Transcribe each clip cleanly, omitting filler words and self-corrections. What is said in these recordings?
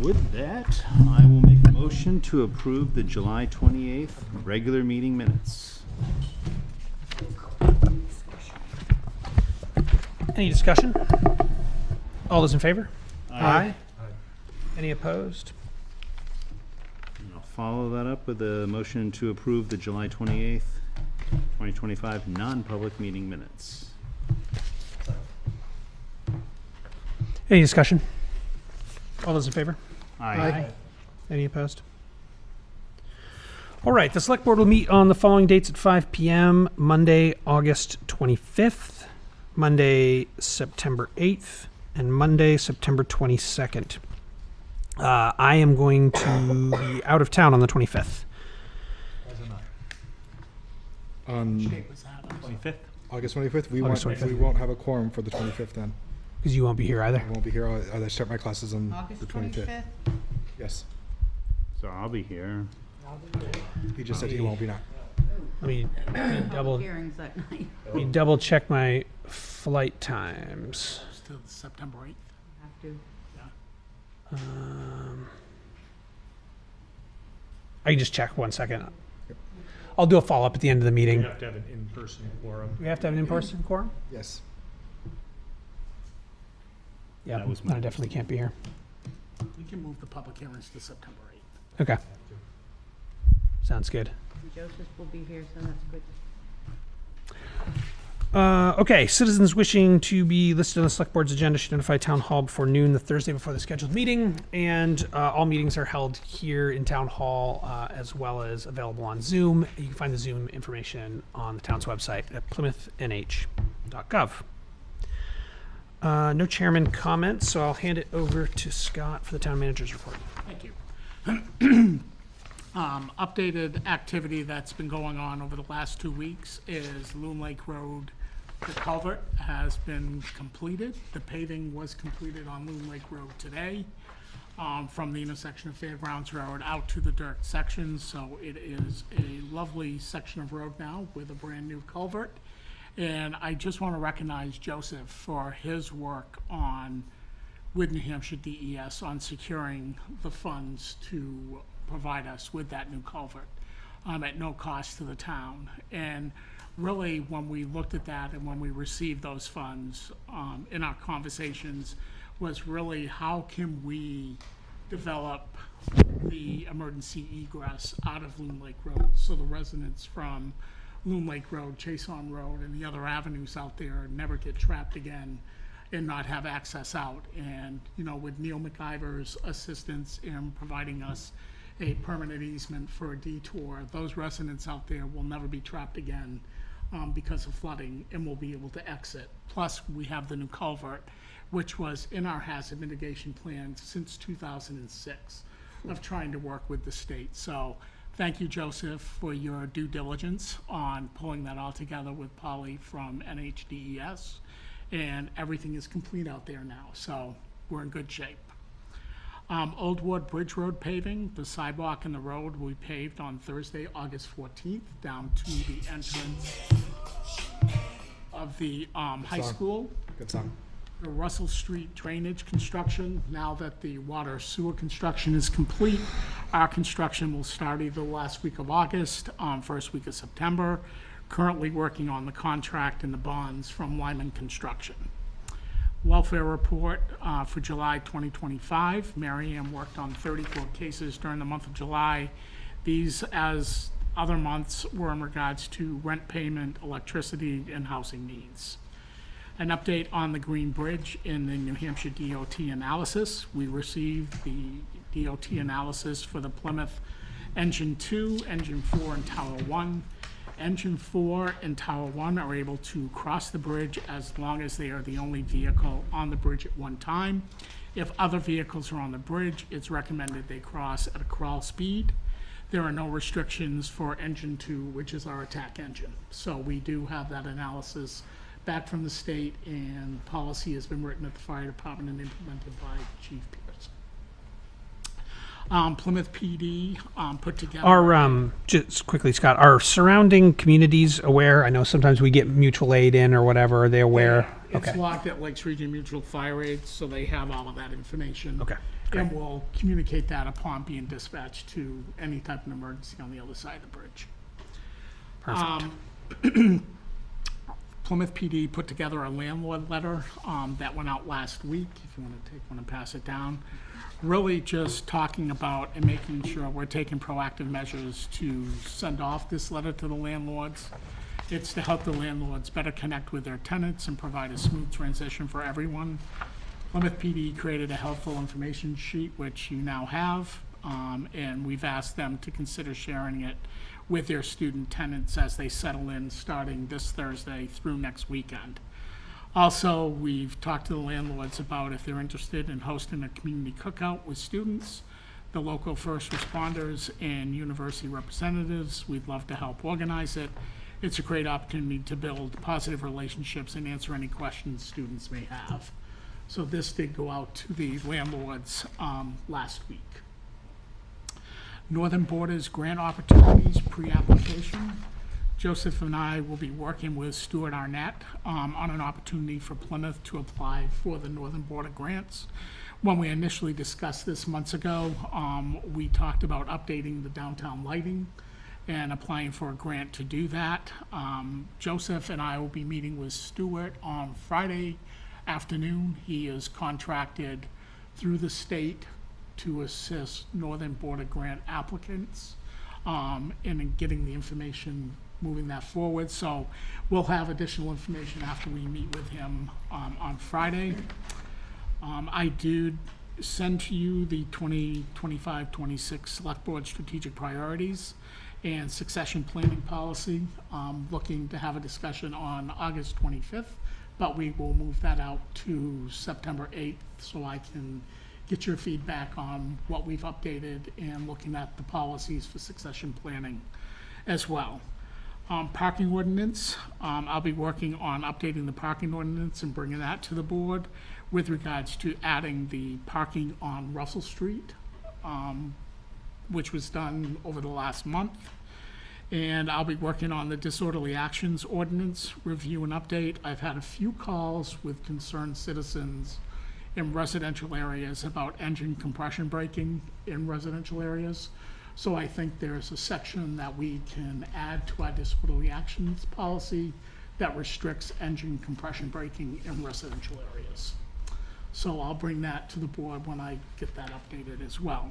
With that, I will make a motion to approve the July 28th regular meeting minutes. Any discussion? All those in favor? Aye. Any opposed? And I'll follow that up with a motion to approve the July 28th, 2025 non-public meeting minutes. Any discussion? All those in favor? Aye. Any opposed? All right, the select board will meet on the following dates at 5 p.m. Monday, August 25th, Monday, September 8th, and Monday, September 22nd. I am going to be out of town on the 25th. On 25th? August 25th, we August won't 25th. we won't have a quorum for the 25th then. Because you won't be here either. I won't be here. I start my classes on August the 25th. 25th? Yes. So I'll be here. He just said he won't be now. Let me double Hearings that night. double check my flight times. Still September 8th. Have to. I can just check 1 second. I'll do a follow up at the end of the meeting. You have to have an in-person quorum. We have to have an in-person quorum? Yes. Yeah, That was my I definitely can't be here. We can move the public hearings to September 8th. Okay. Sounds good. Joseph will be here, so that's good. Okay, citizens wishing to be listed on the select board's agenda should notify town hall before noon the Thursday before the scheduled meeting. And all meetings are held here in town hall as well as available on Zoom. You can find the Zoom information on the town's website at plymouthnh.gov. No chairman comments, so I'll hand it over to Scott for the town manager's report. Thank you. Updated activity that's been going on over the last 2 weeks is Loon Lake Road. The culvert has been completed. The paving was completed on Loon Lake Road today, from the intersection of Fairgrounds Road out to the dirt section. So it is a lovely section of road now with a brand-new culvert. And I just want to recognize Joseph for his work with New Hampshire DES on securing the funds to provide us with that new culvert at no cost to the town. And really, when we looked at that and when we received those funds, in our conversations, was really how can we develop the emergency egress out of Loon Lake Road so the residents from Loon Lake Road, Chason Road, and the other avenues out there never get trapped again and not have access out. And, you know, with Neil McIver's assistance in providing us a permanent easement for a detour, those residents out there will never be trapped again because of flooding and will be able to exit. Plus, we have the new culvert, which was in our hazard mitigation plan since 2006 of trying to work with the state. So thank you, Joseph, for your due diligence on pulling that all together with Polly from NHDES. And everything is complete out there now, so we're in good shape. Old Ward Bridge Road paving, the sidewalk and the road will be paved on Thursday, August 14th, down to the entrance of the high school. Good song. The Russell Street drainage construction, now that the water sewer construction is complete, our construction will start either the last week of August, first week of September. Currently working on the contract and the bonds from Lyman Construction. Welfare report for July 2025. Mary Ann worked on 34 cases during the month of July. These, as other months, were in regards to rent payment, electricity, and housing needs. An update on the Green Bridge in the New Hampshire DOT analysis. We received the DOT analysis for the Plymouth Engine 2, Engine 4, and Tower 1. Engine 4 and Tower 1 are able to cross the bridge as long as they are the only vehicle on the bridge at one time. If other vehicles are on the bridge, it's recommended they cross at a crawl speed. There are no restrictions for Engine 2, which is our attack engine. So we do have that analysis back from the state, and policy has been written at the fire department and implemented by Chief Pierce. Plymouth PD put together. Just quickly, Scott, are surrounding communities aware? I know sometimes we get mutual aid in or whatever. Are they aware? It's Okay. logged at Lakes Region Mutual Fire Aid, so they have all of that information. Okay. And we'll communicate that upon being dispatched to any type of emergency on the other side of the bridge. Perfect. Plymouth PD put together a landlord letter that went out last week, if you want to take one and pass it down. Really just talking about and making sure we're taking proactive measures to send off this letter to the landlords. It's to help the landlords better connect with their tenants and provide a smooth transition for everyone. Plymouth PD created a helpful information sheet, which you now have, and we've asked them to consider sharing it with their student tenants as they settle in starting this Thursday through next weekend. Also, we've talked to the landlords about if they're interested in hosting a community cookout with students, the local first responders, and university representatives. We'd love to help organize it. It's a great opportunity to build positive relationships and answer any questions students may have. So this did go out to the landlords last week. Northern Borders Grant Opportunities pre-application. Joseph and I will be working with Stuart Arnett on an opportunity for Plymouth to apply for the Northern Border grants. When we initially discussed this months ago, we talked about updating the downtown lighting and applying for a grant to do that. Joseph and I will be meeting with Stuart on Friday afternoon. He is contracted through the state to assist Northern Border grant applicants in getting the information, moving that forward. So we'll have additional information after we meet with him on Friday. I did send to you the 2025-26 Select Board strategic priorities and succession planning policy. Looking to have a discussion on August 25th, but we will move that out to September 8th so I can get your feedback on what we've updated and looking at the policies for succession planning as well. Parking ordinance, I'll be working on updating the parking ordinance and bringing that to the board with regards to adding the parking on Russell Street, which was done over the last month. And I'll be working on the disorderly actions ordinance review and update. I've had a few calls with concerned citizens in residential areas about engine compression braking in residential areas. So I think there's a section that we can add to our disorderly actions policy that restricts engine compression braking in residential areas. So I'll bring that to the board when I get that updated as well.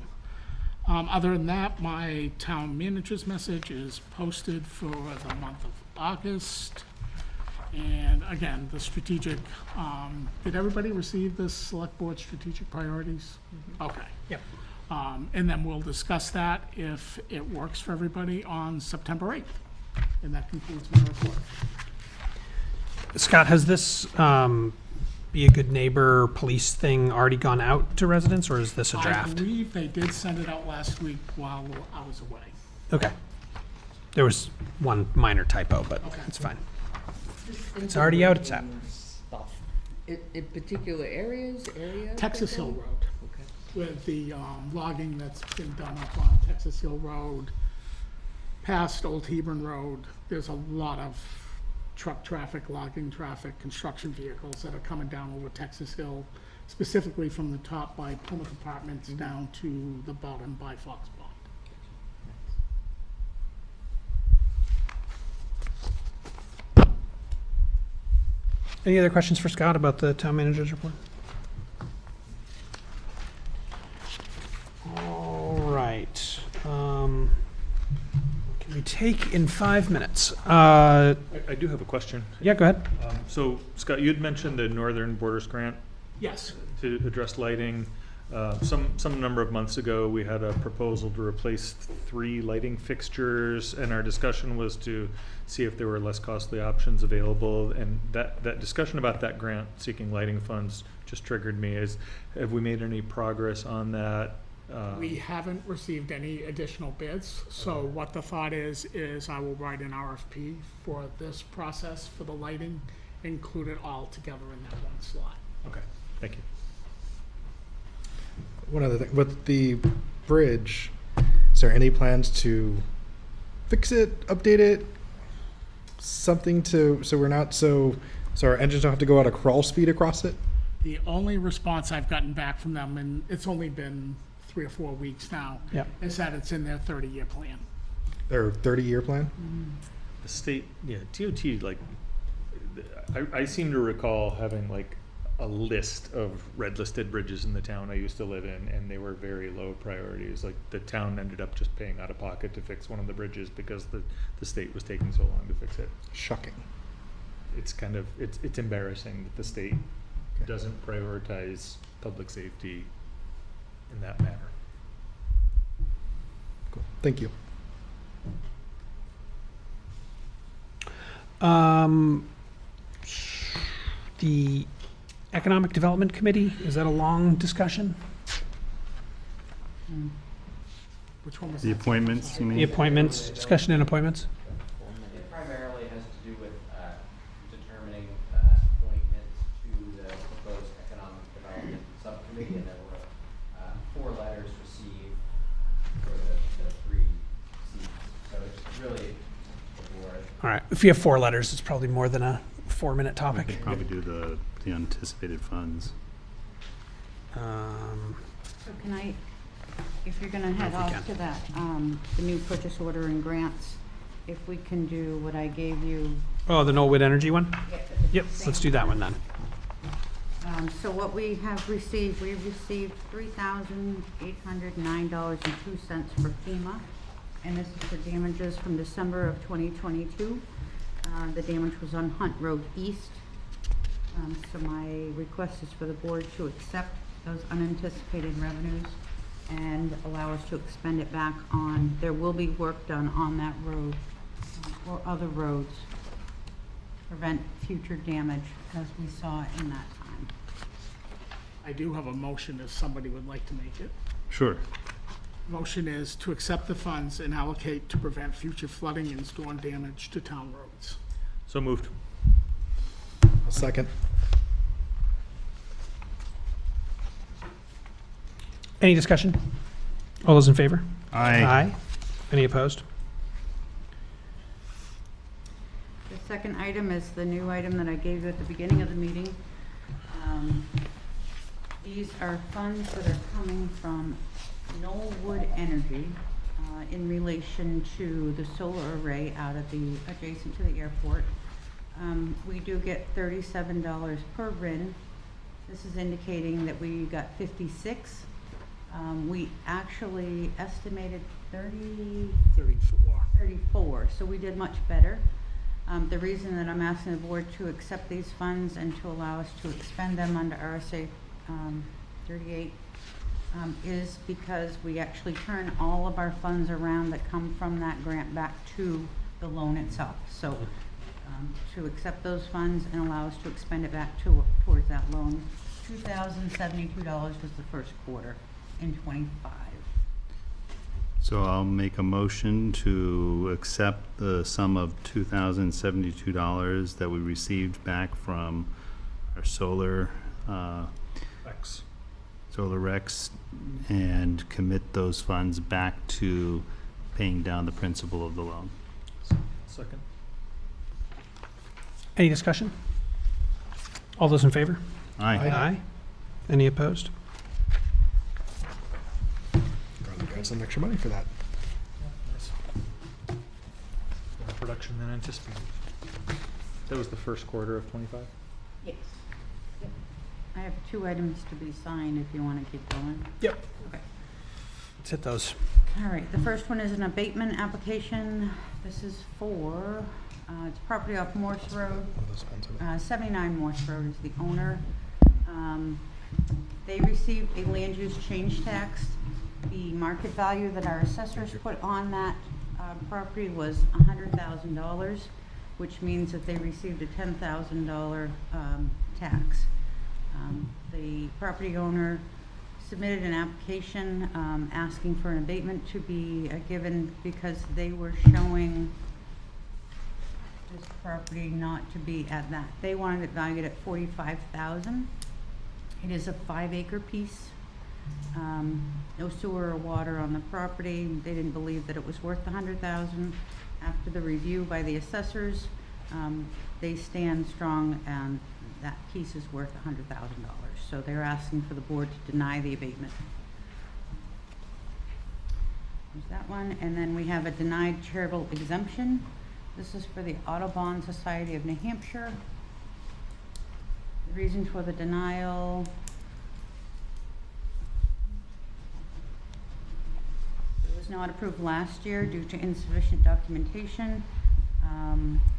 Other than that, my town manager's message is posted for the month of August. And again, the strategic, did everybody receive the select board strategic priorities? Okay. Yep. And then we'll discuss that if it works for everybody on September 8th. And that concludes my report. Scott, has this Be a Good Neighbor police thing already gone out to residents, or is this a I draft? believe they did send it out last week while I was away. Okay. There was one minor typo, but Okay. it's fine. It's already out, it's out. Stuff. In particular areas, Texas Hill Road, Okay. with the logging that's been done up on Texas Hill Road, past Old Hebron Road. There's a lot of truck traffic, logging traffic, construction vehicles that are coming down over Texas Hill, specifically from the top by Plymouth Apartments down to the bottom by Fox Pond. Any other questions for Scott about the town manager's report? All right. Can we take in 5 minutes? I do have a question. Yeah, go ahead. So Scott, you'd mentioned the Northern Borders Grant Yes. to address lighting. Some number of months ago, we had a proposal to replace 3 lighting fixtures, and our discussion was to see if there were less costly options available. And that discussion about that grant seeking lighting funds just triggered me. Have we made any progress on that? We haven't received any additional bids, so what the thought is I will write an RFP for this process for the lighting, include it all together in that one slot. Okay, thank you. One other thing, with the bridge, is there any plans to fix it, update it? Something to, so we're not so our engines don't have to go at a crawl speed across it? The only response I've gotten back from them, and it's only been 3 or 4 weeks now, Yeah. is that it's in their 30-year plan. Their 30-year plan? The state, yeah, DOT, like, I seem to recall having like a list of red listed bridges in the town I used to live in, and they were very low priorities. Like, the town ended up just paying out of pocket to fix one of the bridges because the state was taking so long to fix it. Shocking. It's kind of, it's embarrassing that the state doesn't prioritize public safety in that manner. Cool. Thank you. The Economic Development Committee, is that a long discussion? Which one was The that? appointments, you mean? The appointments, discussion and appointments? It primarily has to do with determining appointments to the proposed economic development subcommittee, and there were 4 letters received for the 3 seats. So it's really the board. All right, if you have 4 letters, it's probably more than a 4-minute We topic. could probably do the unanticipated funds. So can I, if you're gonna head If we off can. to that, the new purchase order and grants, if we can do what I gave you. Oh, the Knollwood Energy one? Yep, Same. let's do that one then. So what we have received, we've received $3,809.02 for FEMA, and this is for damages from December of 2022. The damage was on Hunt Road East. So my request is for the board to accept those unanticipated revenues and allow us to expend it back on, there will be work done on that road or other roads. Prevent future damage as we saw in that time. I do have a motion if somebody would like to make it. Sure. Motion is to accept the funds and allocate to prevent future flooding and storm damage to town roads. So moved. A second. Any discussion? All those in favor? Aye. Any opposed? The second item is the new item that I gave you at the beginning of the meeting. These are funds that are coming from Knollwood Energy in relation to the solar array out at the, adjacent to the airport. We do get $37 per RIN. This is indicating that we got 56. We actually estimated 34, so we did much better. The reason that I'm asking the board to accept these funds and to allow us to expend them under RSA 38 is because we actually turn all of our funds around that come from that grant back to the loan itself. So to accept those funds and allow us to expend it back towards that loan. $2,072 was the first quarter in '25. So I'll make a motion to accept the sum of $2,072 that we received back from our solar Rex, and commit those funds back to paying down the principal of the loan. Second. Any discussion? All those in favor? Aye. Any opposed? Probably got some extra money for that. Nice. More production than anticipated. That was the first quarter of 25? Yes. I have 2 items to be signed if you want to keep going. Yep. Okay. Let's hit those. All right, the first one is an abatement application. This is for, it's property off Morse Road. One of those funds on it. 79 Morse Road is the owner. They received a land use change tax. The market value that our assessors put on that property was $100,000, which means that they received a $10,000 tax. The property owner submitted an application asking for an abatement to be given because they were showing this property not to be at that. They wanted it valued at $45,000. It is a 5-acre piece. No sewer or water on the property. They didn't believe that it was worth the $100,000. After the review by the assessors, they stand strong and that piece is worth $100,000. So they're asking for the board to deny the abatement. There's that one, and then we have a denied charitable exemption. This is for the Audubon Society of New Hampshire. The reason for the denial. It was not approved last year due to insufficient documentation.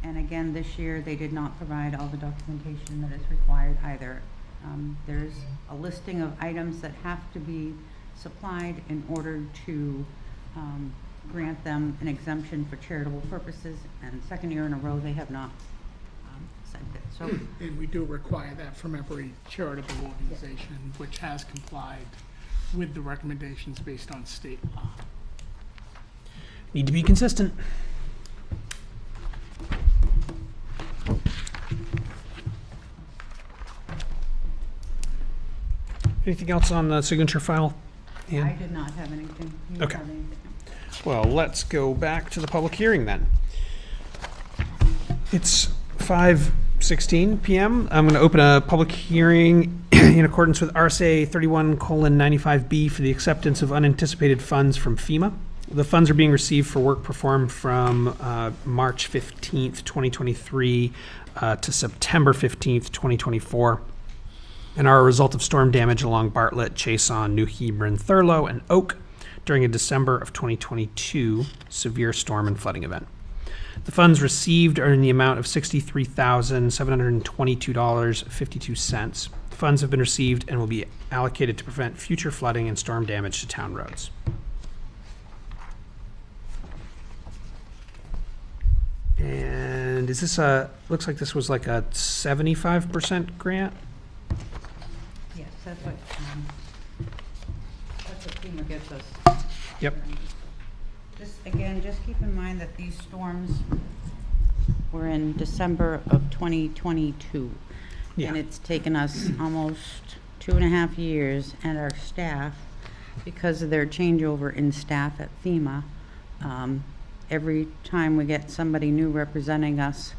And again, this year, they did not provide all the documentation that is required either. There's a listing of items that have to be supplied in order to grant them an exemption for charitable purposes, and second year in a row, they have not sent it. So, And we do require that from every charitable organization, which has complied with the recommendations based on state law. Need to be consistent. Anything else on the signature file? I Ian? did not have anything. You Okay. have anything? Well, let's go back to the public hearing then. It's 5:16 PM. I'm going to open a public hearing in accordance with RSA 31:95B for the acceptance of unanticipated funds from FEMA. The funds are being received for work performed from March 15th, 2023 to September 15th, 2024, and are a result of storm damage along Bartlett, Chason, New Hebron, Thurlow, and Oak during a December of 2022 severe storm and flooding event. The funds received are in the amount of $63,722.52. The funds have been received and will be allocated to prevent future flooding and storm damage to town roads. And is this looks like this was like a 75% grant? Yes, that's what FEMA gives us. Yep. Just, again, just keep in mind that these storms were in December of 2022. Yeah. And it's taken us almost 2.5 years, and our staff, because of their changeover in staff at FEMA, every time we get somebody new representing us,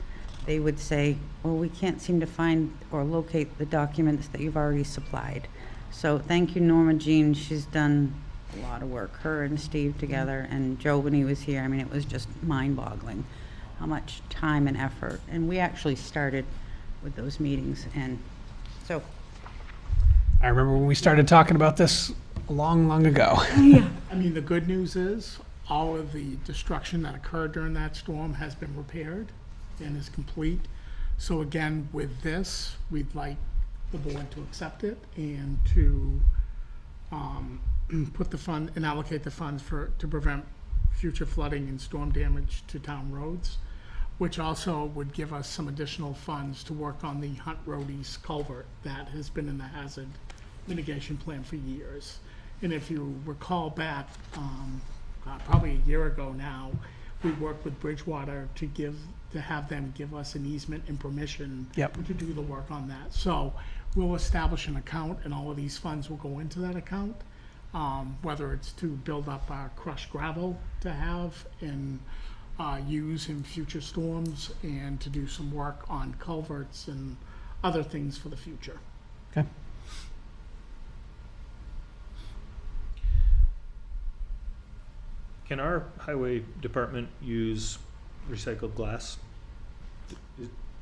they would say, well, we can't seem to find or locate the documents that you've already supplied. So thank you, Norma Jean. She's done a lot of work, her and Steve together, and Joe when he was here. I mean, it was just mind-boggling how much time and effort. And we actually started with those meetings, and so. I remember when we started talking about this long, long ago. I mean, the good news is, all of the destruction that occurred during that storm has been repaired and is complete. So again, with this, we'd like the board to accept it and to put the fund and allocate the funds to prevent future flooding and storm damage to town roads, which also would give us some additional funds to work on the Hunt Road East culvert that has been in the hazard mitigation plan for years. And if you recall back, probably a year ago now, we worked with Bridgewater to have them give us an easement and permission Yep. to do the work on that. So we'll establish an account, and all of these funds will go into that account, whether it's to build up our crushed gravel to have and use in future storms, and to do some work on culverts and other things for the future. Okay. Can our highway department use recycled glass?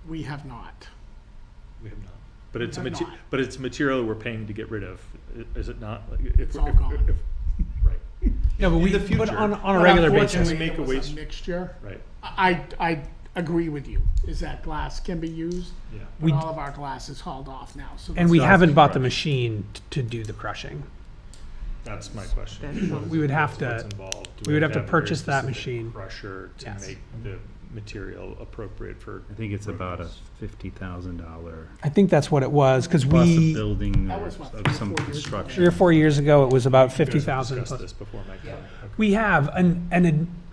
We have not. We have not. But it's a We have not. but it's a material we're paying to get rid of, is it not? Like, It's all gone. Right, No, but In we, the but future. on a But regular unfortunately, basis. Make a it was waste- mixture. right, I agree with you, is that glass can be used, yeah. but all of our glass is hauled off now, so. And we That's haven't bought the correct. machine to do the crushing. That's my question. That's What is We would it- have what's to- involved? Do we would have to a very purchase that specific machine. Crusher to Yes. make the material appropriate for. I think it's road about a use. $50,000 I think that's what it was, because plus of we, building That or was what, of 3 or some 4 years ago? construction. 3 or 4 years ago, it was about You guys have 50,000. discussed plus- this before, Mike. Yeah. Okay. We have,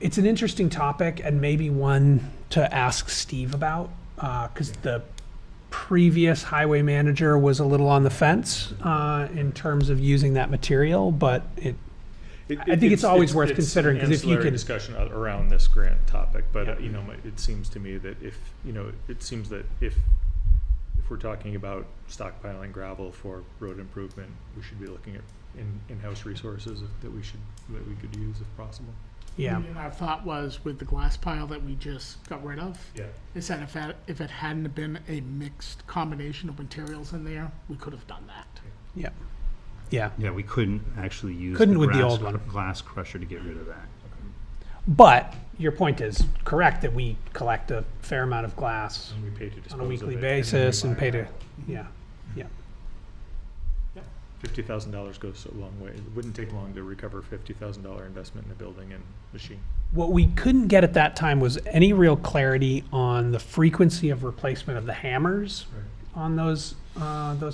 it's an interesting topic and maybe one to ask Steve about, because previous highway manager was a little on the fence in terms of using that material, but I think it's always worth considering, because if you Ancillary could, discussion around this grant topic, but, Yeah. it seems to me that if we're talking about stockpiling gravel for road improvement, we should be looking at in-house resources that we could use if possible. yeah, And our thought was with the glass pile that we just got rid of, Yeah. is that if it hadn't been a mixed combination of materials in there, we could have done that. yeah, yeah. Yeah, we couldn't actually use. Couldn't with the old one. Glass crusher to get rid of that. But your point is correct, that we collect a fair amount of glass And we pay to dispose on of a weekly it, and then we basis and buy pay it to, back. yeah, yeah. $50,000 goes a long way. It wouldn't take long to recover $50,000 investment in a building and machine. What we couldn't get at that time was any real clarity on the frequency of replacement of the hammers on those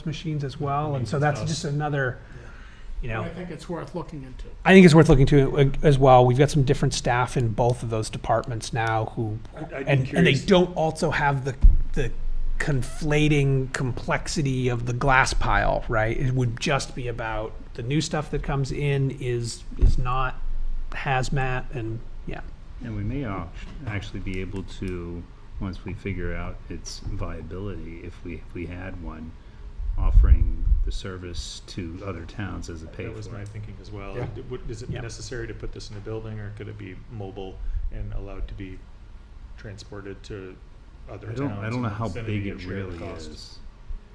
machines as well, and so that's just another, you know. I think it's worth looking into. I think it's worth looking to as well. We've got some different staff in both of those departments now who, I'd be and they curious- don't also have the conflating complexity of the glass pile, right? It would just be about the new stuff that comes in is not hazmat, and yeah. And we may actually be able to, once we figure out its viability, if we had one, offering the service to other towns as a pay That was for my it. thinking as well. Yeah. Is it Yeah. necessary to put this in a building, or could it be mobile and allowed to be transported to other I towns? don't know in the how vicinity big and it share the really cost? is.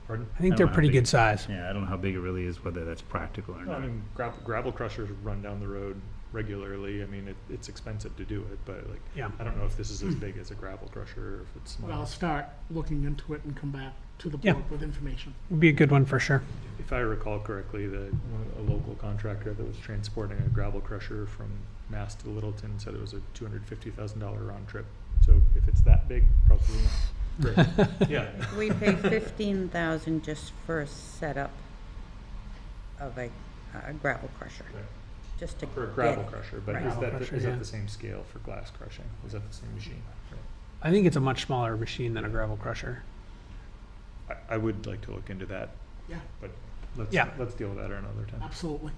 Pardon? I think I they're don't know how pretty big- good size. Yeah, I don't know how big it really is, whether that's practical or No, I not. mean, gravel crushers run down the road regularly. I mean, it's expensive to do it, but like, Yeah. I don't know if this is as big as a gravel crusher or if it's But small. I'll start looking into it and come back to the Yeah. board with information. Would be a good one for sure. If I recall correctly, a local contractor that was transporting a gravel crusher from Mass to Littleton said it was a $250,000 round trip. So if it's that big, probably not. Yeah. We pay 15,000 just for a setup of a gravel crusher, just to For a gravel get- crusher, but Right. is Gravel crusher, yeah. that the same scale for glass crushing? Is that the same machine? I think it's a much smaller machine than a gravel crusher. I would like to look into that, Yeah, but Yeah. let's deal with that another time. absolutely.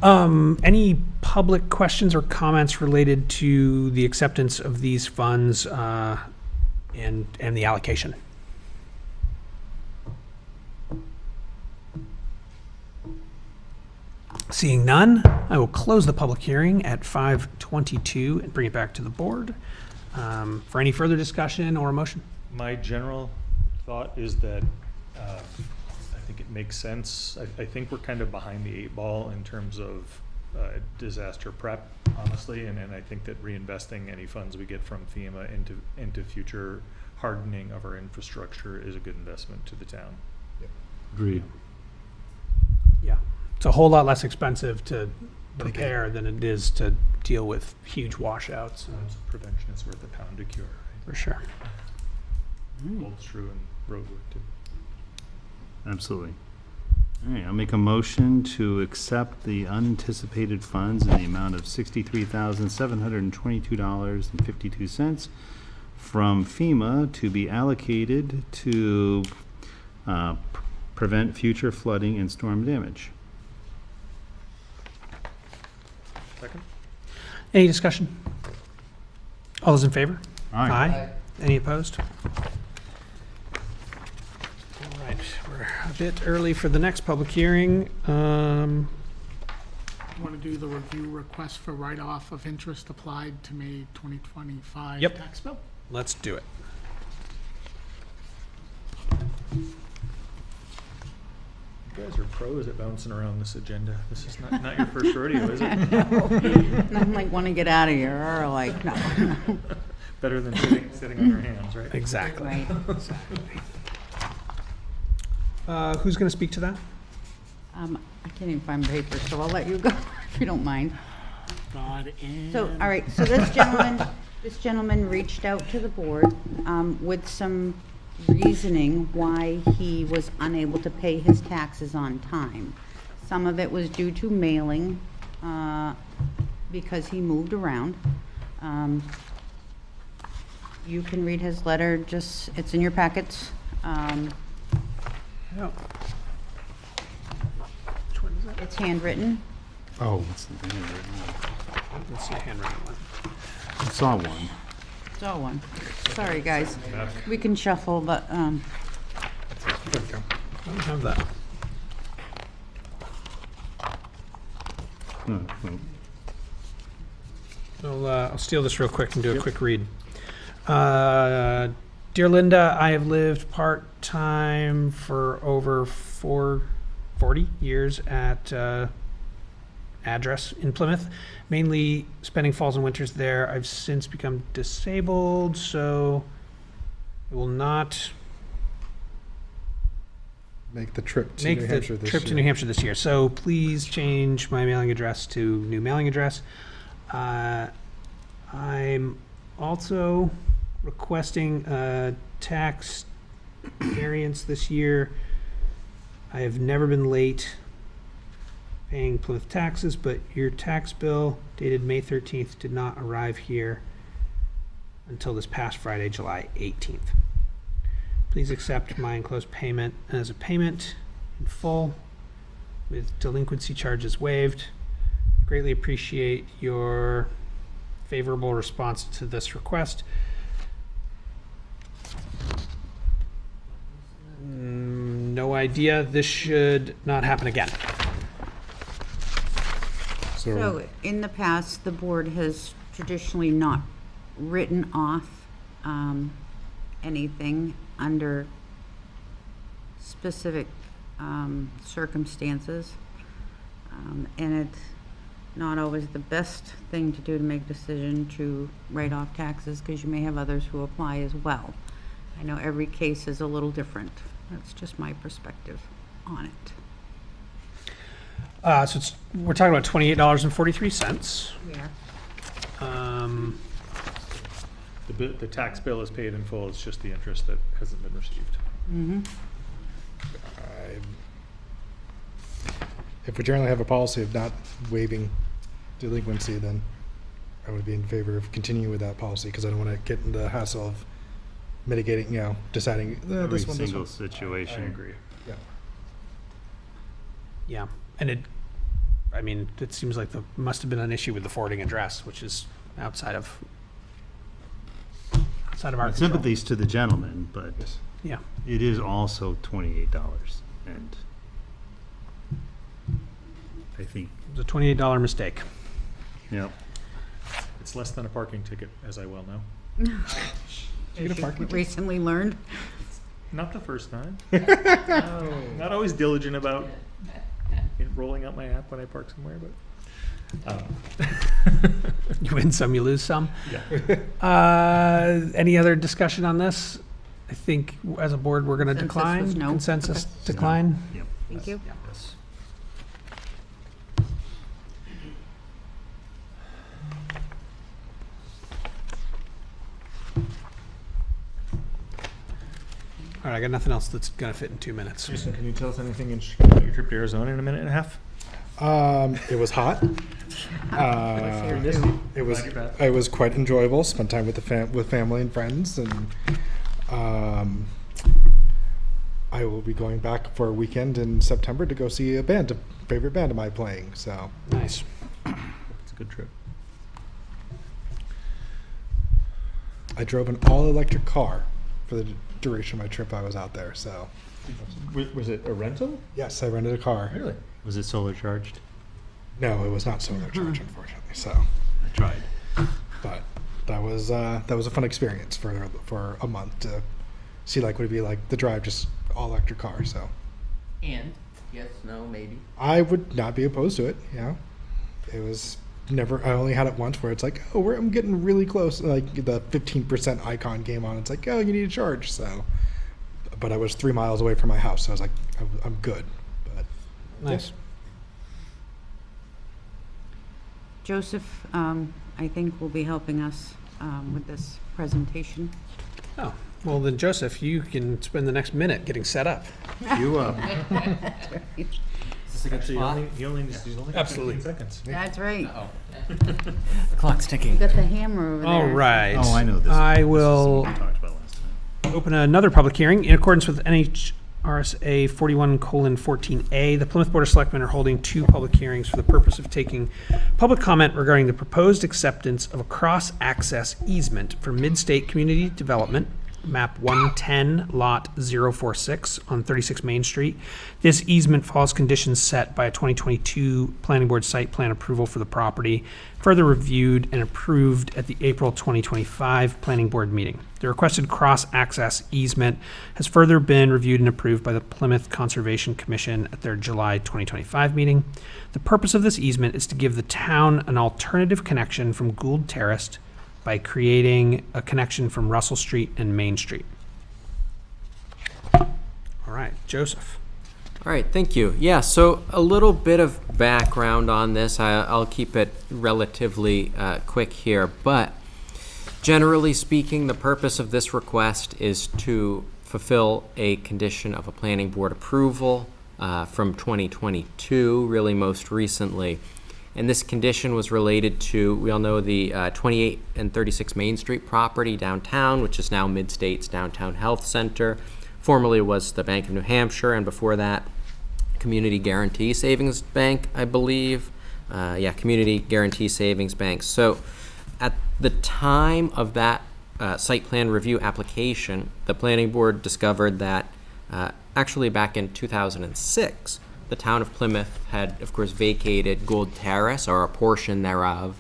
Any public questions or comments related to the acceptance of these funds and the allocation? Seeing none, I will close the public hearing at 5:22 and bring it back to the board for any further discussion or a motion. My general thought is that I think it makes sense. I think we're kind of behind the eight ball in terms of disaster prep, honestly, and I think that reinvesting any funds we get from FEMA into future hardening of our infrastructure is a good investment to the town. Agreed. Yeah. It's a whole lot less expensive to prepare than it is to deal with huge washouts, Prevention is worth a pound to cure, for sure. right? Holds true in road work too. Absolutely. All right, I'll make a motion to accept the unanticipated funds in the amount of $63,722.52 from FEMA to be allocated to prevent future flooding and storm damage. Second? Any discussion? All those in favor? Aye. Any opposed? All right, we're a bit early for the next public hearing. Want to do the review request for write-off of interest applied to May 2025 Yep. tax bill? Let's do it. You guys are pros at bouncing around this agenda. This is not your first rodeo, is it? I'm like, want to get out of here, or like, no. Better than sitting on your hands, right? Exactly. Right. Who's going to speak to that? I can't even find paper, so I'll let you go if you don't mind. God, and. So, all right, so this gentleman reached out to the board with some reasoning why he was unable to pay his taxes on time. Some of it was due to mailing, because he moved around. You can read his letter, it's in your packets. Yeah. Which one is that? It's handwritten. Oh, it's the handwritten one. Let's see a handwritten one. I saw one. So one. Sorry, guys. We can shuffle, but, There we go. I don't have that. No, no. I'll steal this real quick and do a quick read. Dear Linda, I have lived part-time for over 40 years at address in Plymouth, mainly spending falls and winters there. I've since become disabled, so I will not Make the trip to make New the Hampshire this trip to year. New Hampshire this year. So please change my mailing address to new mailing address. I'm also requesting a tax variance this year. I have never been late paying Plymouth taxes, but your tax bill dated May 13th did not arrive here until this past Friday, July 18th. Please accept my enclosed payment as a payment in full with delinquency charges waived. Greatly appreciate your favorable response to this request. No idea. This should not happen again. so in the past, the board has traditionally not written off anything under specific circumstances. And it's not always the best thing to do to make a decision to write off taxes, because you may have others who apply as well. I know every case is a little different. That's just my perspective on it. We're talking about $28.43. Yeah. The tax bill is paid in full, it's just the interest that hasn't been received. Mm-hmm. If we generally have a policy of not waiving delinquency, then I would be in favor of continuing with that policy, because I don't want to get into the hassle of mitigating, deciding Every this one, this single one. situation. I agree. Yeah. Yeah, and it seems like there must have been an issue with the forwarding address, which is outside of our My control. sympathies to the gentleman, but Yes. Yeah, it is also $28, and I think, it was a $28 mistake. yep. It's less than a parking ticket, as I well know. As you recently learned. Not the first time. Not always diligent about rolling out my app when I park somewhere, but. You win some, you lose some. Yeah. Any other discussion on this? I think as a board, we're going to Consensus decline. was no. Consensus Okay. decline. Yep. Thank you. Yes. All right, I got nothing else that's going to fit in 2 minutes. Jason, can you tell us anything interesting about your trip to Arizona in a minute and a half? It was hot. It was Glad you're back. it was quite enjoyable. Spent time with with family and friends, and I will be going back for a weekend in September to go see a favorite band of mine playing. So Nice. It's a good trip. I drove an all-electric car for the duration of my trip. I was out there. So Was it a rental? yes, I rented a car. Really? Was it solar charged? No, it was not solar charged, unfortunately. So, I tried. but that was a fun experience for a month to see what it'd be like the drive just all electric car. So And, yes, no, maybe. I would not be opposed to it. It was never. I only had it once where it's like, oh, I'm getting really close. Like the 15% icon came on. It's like, oh, you need a charge. So, but I was 3 miles away from my house, so I was like, I'm good. But Nice. Joseph, I think, will be helping us with this presentation. Oh, well then, Joseph, you can spend the next minute getting set up. You, Actually, he only needs Absolutely. 15 seconds. That's right. The clock's You ticking. got the hammer over there. All right. oh, I know this. I This is will. something we talked about last time. Open another public hearing. In accordance with NHRSA 41:14A, the Plymouth Board of Selectmen are holding two public hearings for the purpose of taking public comment regarding the proposed acceptance of a cross-access easement for Mid-State Community Development, map 110, lot 046 on 36 Main Street. This easement follows conditions set by a 2022 Planning Board site plan approval for the property, further reviewed and approved at the April 2025 Planning Board meeting. The requested cross-access easement has further been reviewed and approved by the Plymouth Conservation Commission at their July 2025 meeting. The purpose of this easement is to give the town an alternative connection from Gould Terrace by creating a connection from Russell Street and Main Street. All right, Joseph. All right, thank you. Yeah, so a little bit of background on this. I'll keep it relatively quick here, but generally speaking, the purpose of this request is to fulfill a condition of a planning board approval from 2022, really most recently. And this condition was related to, we all know, the 28 and 36 Main Street property downtown, which is now Mid-State's Downtown Health Center. Formerly was the Bank of New Hampshire, and before that, Community Guarantee Savings Bank, I believe. Community Guarantee Savings Bank. So at the time of that site plan review application, the planning board discovered that actually back in 2006, the town of Plymouth had, of course, vacated Gould Terrace, or a portion thereof,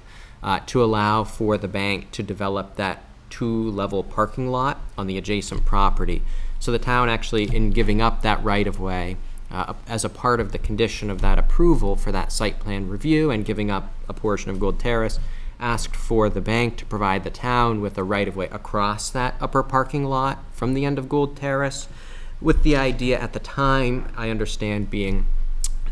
to allow for the bank to develop that two-level parking lot on the adjacent property. So the town actually, in giving up that right-of-way, as a part of the condition of that approval for that site plan review and giving up a portion of Gould Terrace, asked for the bank to provide the town with a right-of-way across that upper parking lot from the end of Gould Terrace, with the idea at the time, I understand, being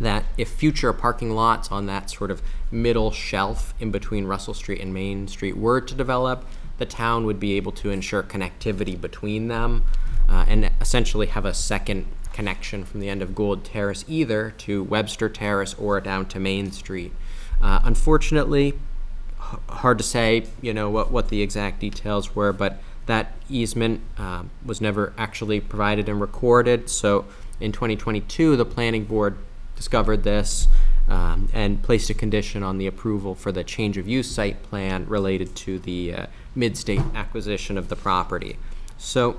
that if future parking lots on that sort of middle shelf in between Russell Street and Main Street were to develop, the town would be able to ensure connectivity between them and essentially have a second connection from the end of Gould Terrace either to Webster Terrace or down to Main Street. Unfortunately, hard to say, what the exact details were, but that easement was never actually provided and recorded. So in 2022, the planning board discovered this and placed a condition on the approval for the change of use site plan related to the Mid-State acquisition of the property. So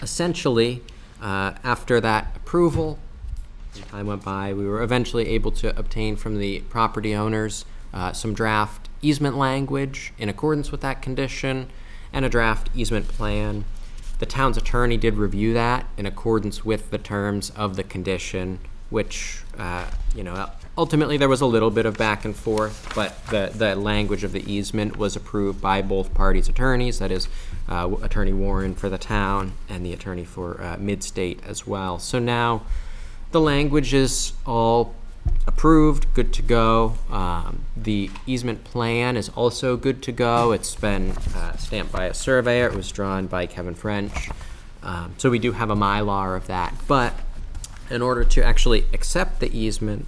essentially, after that approval, time went by, we were eventually able to obtain from the property owners some draft easement language in accordance with that condition and a draft easement plan. The town's attorney did review that in accordance with the terms of the condition, which, ultimately there was a little bit of back and forth, but the language of the easement was approved by both parties' attorneys, that is, Attorney Warren for the town and the attorney for Mid-State as well. So now the language is all approved, good to go. The easement plan is also good to go. It's been stamped by a surveyor. It was drawn by Kevin French. So we do have a Mylar of that. But in order to actually accept the easement,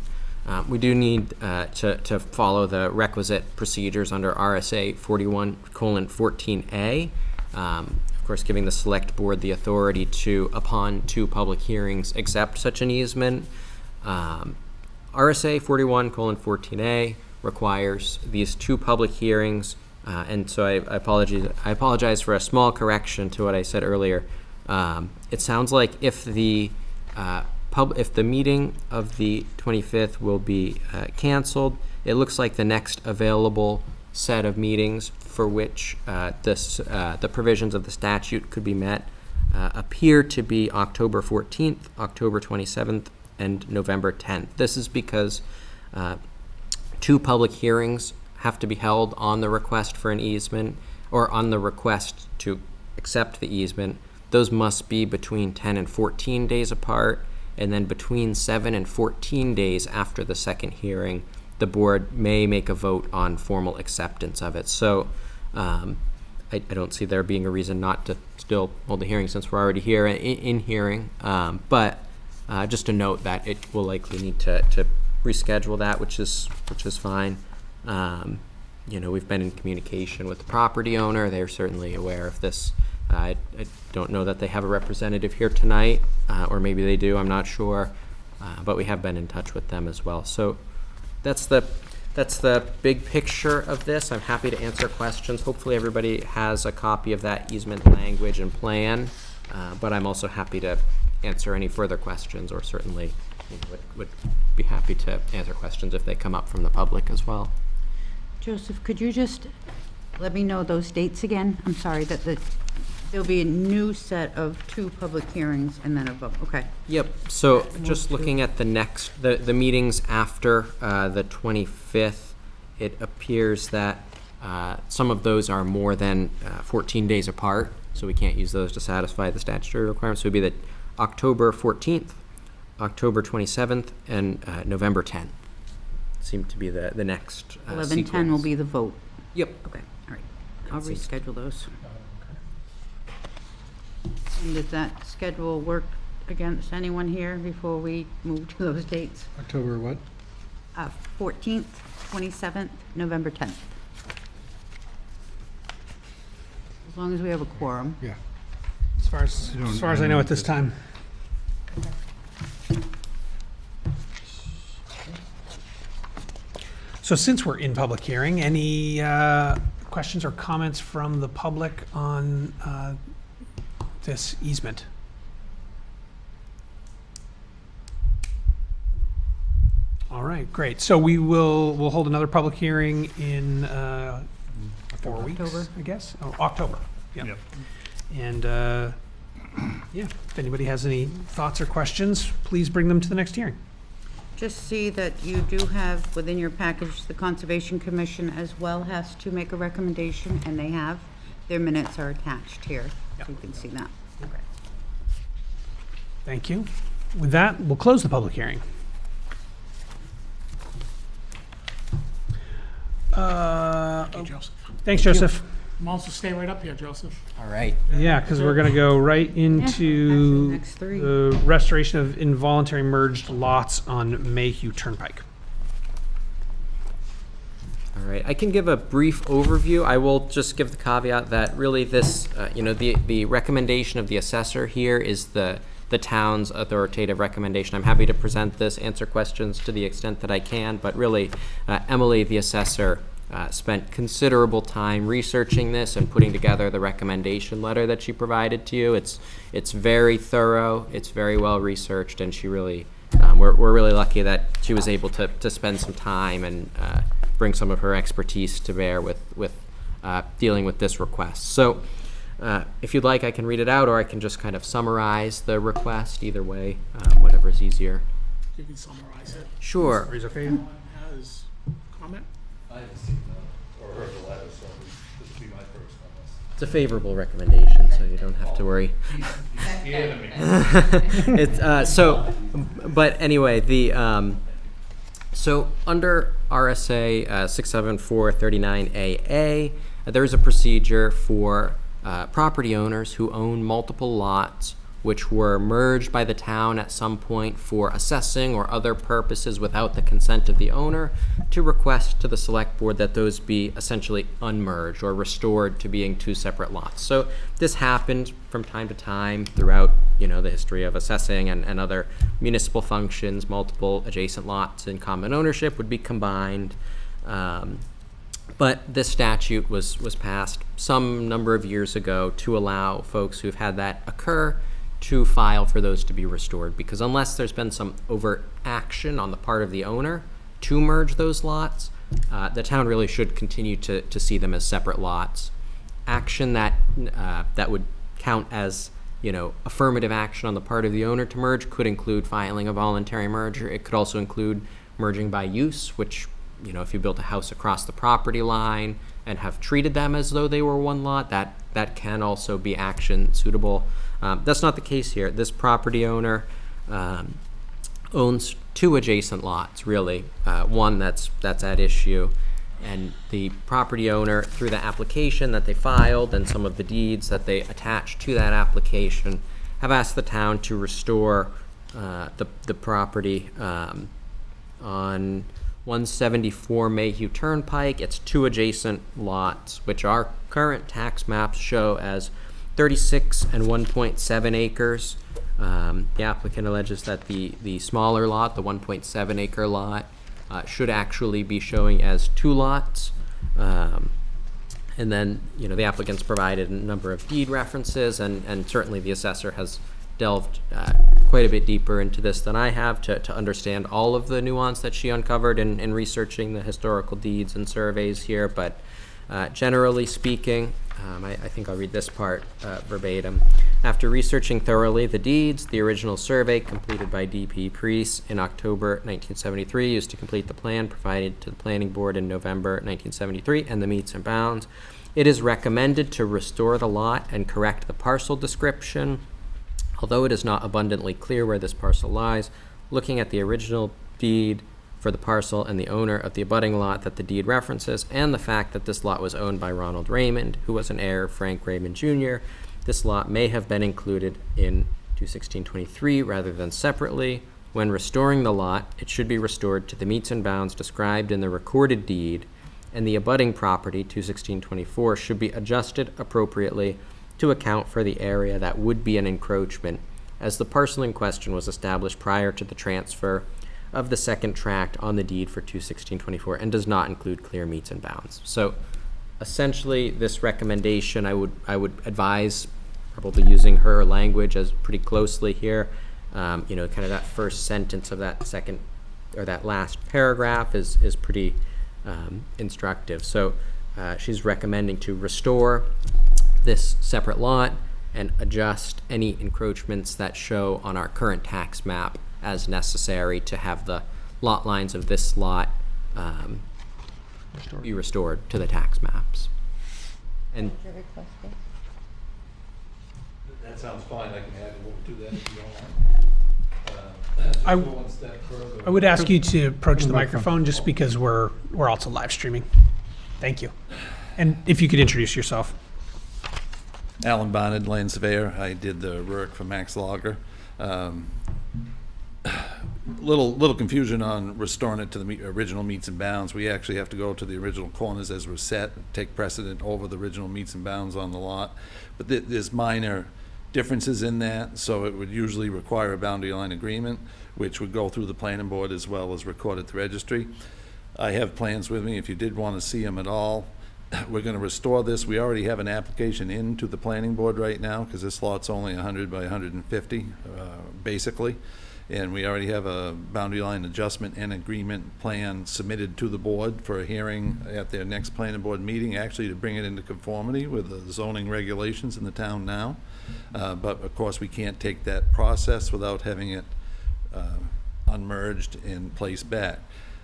we do need to follow the requisite procedures under RSA 41:14A. Of course, giving the select board the authority to, upon two public hearings, accept such an easement. RSA 41:14A requires these two public hearings, and so I apologize for a small correction to what I said earlier. It sounds like if the meeting of the 25th will be canceled, it looks like the next available set of meetings for which the provisions of the statute could be met appear to be October 14th, October 27th, and November 10th. This is because two public hearings have to be held on the request for an easement or on the request to accept the easement. Those must be between 10 and 14 days apart, and then between 7 and 14 days after the second hearing, the board may make a vote on formal acceptance of it. So I don't see there being a reason not to still hold the hearing since we're already here in hearing. But just to note that it will likely need to reschedule that, which is fine. We've been in communication with the property owner. They're certainly aware of this I don't know that they have a representative here tonight, or maybe they do, I'm not sure. But we have been in touch with them as well. So that's the big picture of this. I'm happy to answer questions. Hopefully everybody has a copy of that easement language and plan, but I'm also happy to answer any further questions, or certainly would be happy to answer questions if they come up from the public as well. Joseph, could you just let me know those dates again? I'm sorry, there'll be a new set of 2 public hearings and then a vote. Okay. Yep, so just looking at the meetings after the 25th, it appears that some of those are more than 14 days apart, so we can't use those to satisfy the statutory requirements. So it would be the October 14th, October 27th, and November 10th. Seem to be the next 11:10 will be the vote. Yep. Okay, all right. I'll reschedule those. And does that schedule work against anyone here before we move to those dates? October what? 14th, 27th, November 10th. As long as we have a quorum. Yeah. As far as I know at this time. So since we're in public hearing, any questions or comments from the public on this easement? All right, great. So we'll hold another public hearing in 4 weeks, October. I guess. Oh, October. Yep. Yep. And yeah, if anybody has any thoughts or questions, please bring them to the next hearing. Just see that you do have within your package, the Conservation Commission as well has to make a recommendation, and they have. Their minutes are attached here, so you can see that. Thank you. With that, we'll close the public hearing. Okay, Joseph. Thanks, Joseph. I'm also stay right up here, Joseph. All right. Yeah, because we're going to go right into actually, next 3. the restoration of involuntary merged lots on Mayhew Turnpike. All right, I can give a brief overview. I will just give the caveat that really this, the recommendation of the assessor here is the town's authoritative recommendation. I'm happy to present this, answer questions to the extent that I can, but really, Emily, the assessor, spent considerable time researching this and putting together the recommendation letter that she provided to you. It's very thorough, it's very well researched, and she really, we're really lucky that she was able to spend some time and bring some of her expertise to bear with dealing with this request. So if you'd like, I can read it out, or I can just kind of summarize the request. Either way, whatever's easier. You can summarize it. Sure. Is okay? Anyone has comment? I haven't seen the, or heard the letter, so this would be my first on this. It's a favorable recommendation, so you don't have to worry. The enemy. It's but anyway, so under RSA 67439AA, there is a procedure for property owners who own multiple lots which were merged by the town at some point for assessing or other purposes without the consent of the owner, to request to the select board that those be essentially unmerged or restored to being 2 separate lots. So this happened from time to time throughout, the history of assessing and other municipal functions. Multiple adjacent lots in common ownership would be combined. But this statute was passed some number of years ago to allow folks who've had that occur to file for those to be restored, because unless there's been some overt action on the part of the owner to merge those lots, the town really should continue to see them as separate lots. Action that would count as affirmative action on the part of the owner to merge could include filing a voluntary merger. It could also include merging by use, which if you built a house across the property line and have treated them as though they were one lot, that can also be action suitable. That's not the case here. This property owner owns 2 adjacent lots, really. One that's at issue, and the property owner, through the application that they filed and some of the deeds that they attached to that application, have asked the town to restore the property on 174 Mayhew Turnpike. It's 2 adjacent lots, which our current tax maps show as 36 and 1.7 acres. The applicant alleges that the smaller lot, the 1.7 acre lot, should actually be showing as 2 lots. And then, the applicant's provided a number of deed references, and certainly the assessor has delved quite a bit deeper into this than I have to understand all of the nuance that she uncovered in researching the historical deeds and surveys here. But generally speaking, I think I'll read this part verbatim. After researching thoroughly the deeds, the original survey completed by D.P. Priest in October 1973 used to complete the plan provided to the planning board in November 1973 and the meets and bounds, it is recommended to restore the lot and correct the parcel description. Although it is not abundantly clear where this parcel lies, looking at the original deed for the parcel and the owner of the abutting lot that the deed references, and the fact that this lot was owned by Ronald Raymond, who was an heir of Frank Raymond Jr., this lot may have been included in 21623 rather than separately. When restoring the lot, it should be restored to the meets and bounds described in the recorded deed, and the abutting property, 21624, should be adjusted appropriately to account for the area that would be an encroachment, as the parcel in question was established prior to the transfer of the second tract on the deed for 21624 and does not include clear meets and bounds. So essentially, this recommendation, I would advise probably using her language as pretty closely here. Kind of that first sentence of that second or that last paragraph is pretty instructive. So she's recommending to restore this separate lot and adjust any encroachments that show on our current tax map as necessary to have the lot lines of this lot be restored to the tax maps. And Your request, yes. That sounds fine, I can add a little to that if you don't mind. I- Just go one step further. I would ask you to approach the microphone just because we're also live streaming. Thank you. And if you could introduce yourself. Alan Bonnet, land surveyor. I did the work for Max Lager. Little confusion on restoring it to the original meets and bounds. We actually have to go to the original corners as we're set, take precedent over the original meets and bounds on the lot. But there's minor differences in that, so it would usually require a boundary line agreement, which would go through the planning board as well as record at the registry. I have plans with me if you did want to see them at all. We're going to restore this. We already have an application into the planning board right now because this lot's only 100 by 150, basically. And we already have a boundary line adjustment and agreement plan submitted to the board for a hearing at their next planning board meeting, actually to bring it into conformity with the zoning regulations in the town now. But of course, we can't take that process without having it unmerged and placed back.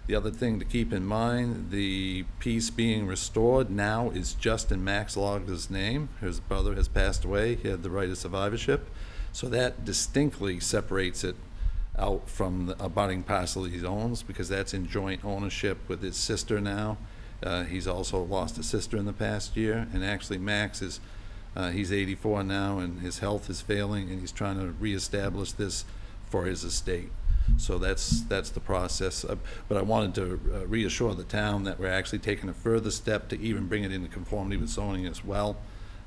The other thing to keep in mind, the piece being restored now is just in Max Lager's name. His brother has passed away. He had the right of survivorship. So that distinctly separates it out from the abutting parcel he owns, because that's in joint ownership with his sister now. He's also lost a sister in the past year, and actually Max is, he's 84 now, and his health is failing, and he's trying to reestablish this for his estate. So that's the process. But I wanted to reassure the town that we're actually taking a further step to even bring it into conformity with zoning as well.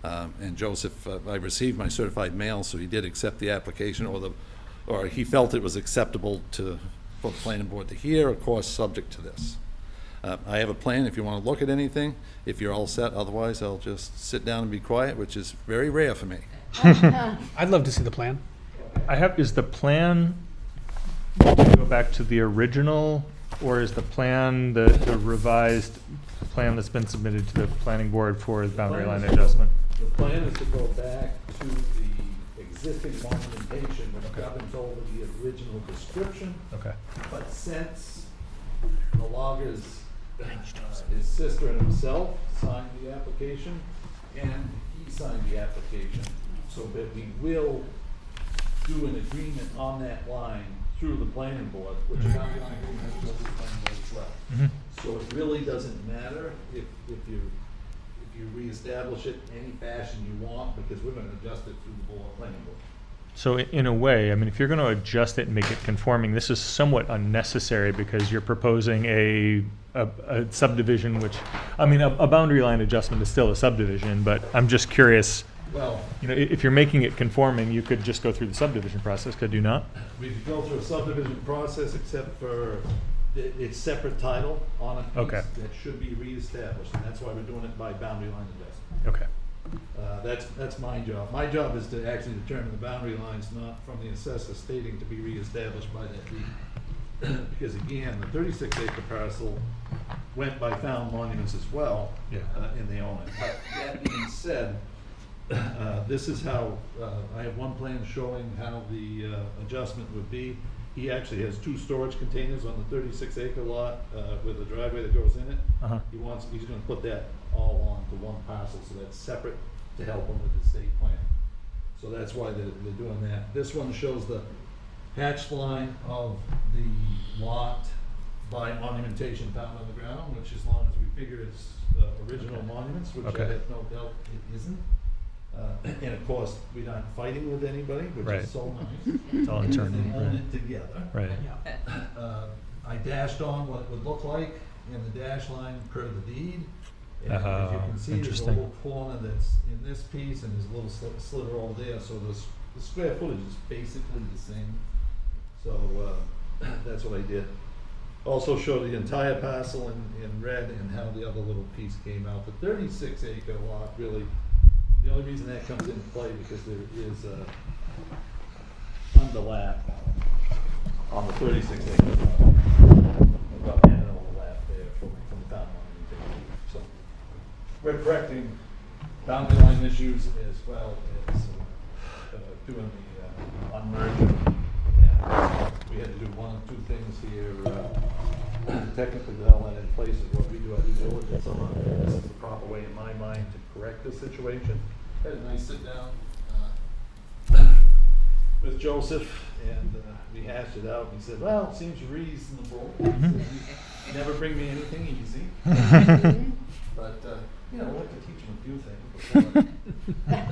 And Joseph, I received my certified mail, so he did accept the application, or he felt it was acceptable for the planning board to hear, of course, subject to this. I have a plan if you want to look at anything, if you're all set. Otherwise, I'll just sit down and be quiet, which is very rare for me. I'd love to see the plan. Is the plan, to go back to the original, or is the plan the revised plan that's been submitted to the planning board for the boundary line adjustment? The plan is to go back to the existing documentation which governs over the original description. Okay. But since the loggers, his sister and himself signed the application, and he signed the application, so that we will do an agreement on that line through the planning board, which is not the agreement with the planning board as well. So it really doesn't matter if you reestablish it any fashion you want, because we're gonna adjust it through the board, planning board. So in a way, I mean, if you're going to adjust it and make it conforming, this is somewhat unnecessary because you're proposing a subdivision, which, I mean, a boundary line adjustment is still a subdivision, but I'm just curious, Well, If you're making it conforming, you could just go through the subdivision process, could you not? we could go through a subdivision process except for it's separate title on a piece Okay. that should be reestablished, and that's why we're doing it by boundary line adjustment. Okay. That's my job. My job is to actually determine the boundary lines, not from the assessor stating to be reestablished by that deed. Because again, the 36 acre parcel went by found monuments as well, Yeah. and they own it. But that being said, this is how, I have one plan showing how the adjustment would be. He actually has 2 storage containers on the 36 acre lot with a driveway that goes in it. Uh-huh. He's gonna put that all onto one parcel, so that's separate to help him with the state plan. So that's why they're doing that. This one shows the hatched line of the lot by monumentation found on the ground, which as long as we figure it's original monuments, which I Okay. have no doubt it isn't. And of course, we're not fighting with anybody, which Right. is so nice. It's all internal, They own right. it together. Right. I dashed on what it would look like in the dash line per the deed. And as you Oh, can see, there's a interesting. little corner that's in this piece and there's a little sliver over there, so the square footage is basically the same. So, that's what I did. Also show the entire parcel in red and how the other little piece came out. The 36 acre lot really, the only reason that comes into play because there is a underlap on the 36 acre lot. About an overlap there from the town line. So we're correcting boundary line issues as well as doing the unmerging. Yeah, we had to do 1 or 2 things here. Technically, with all that in place is what we do our due diligence on. This is the proper way in my mind to correct the situation. Had a nice sit down with Joseph and we hashed it out. And he said, "Well, it seems reasonable. He said, you never bring me anything easy." But, we have to teach him a few things. Before.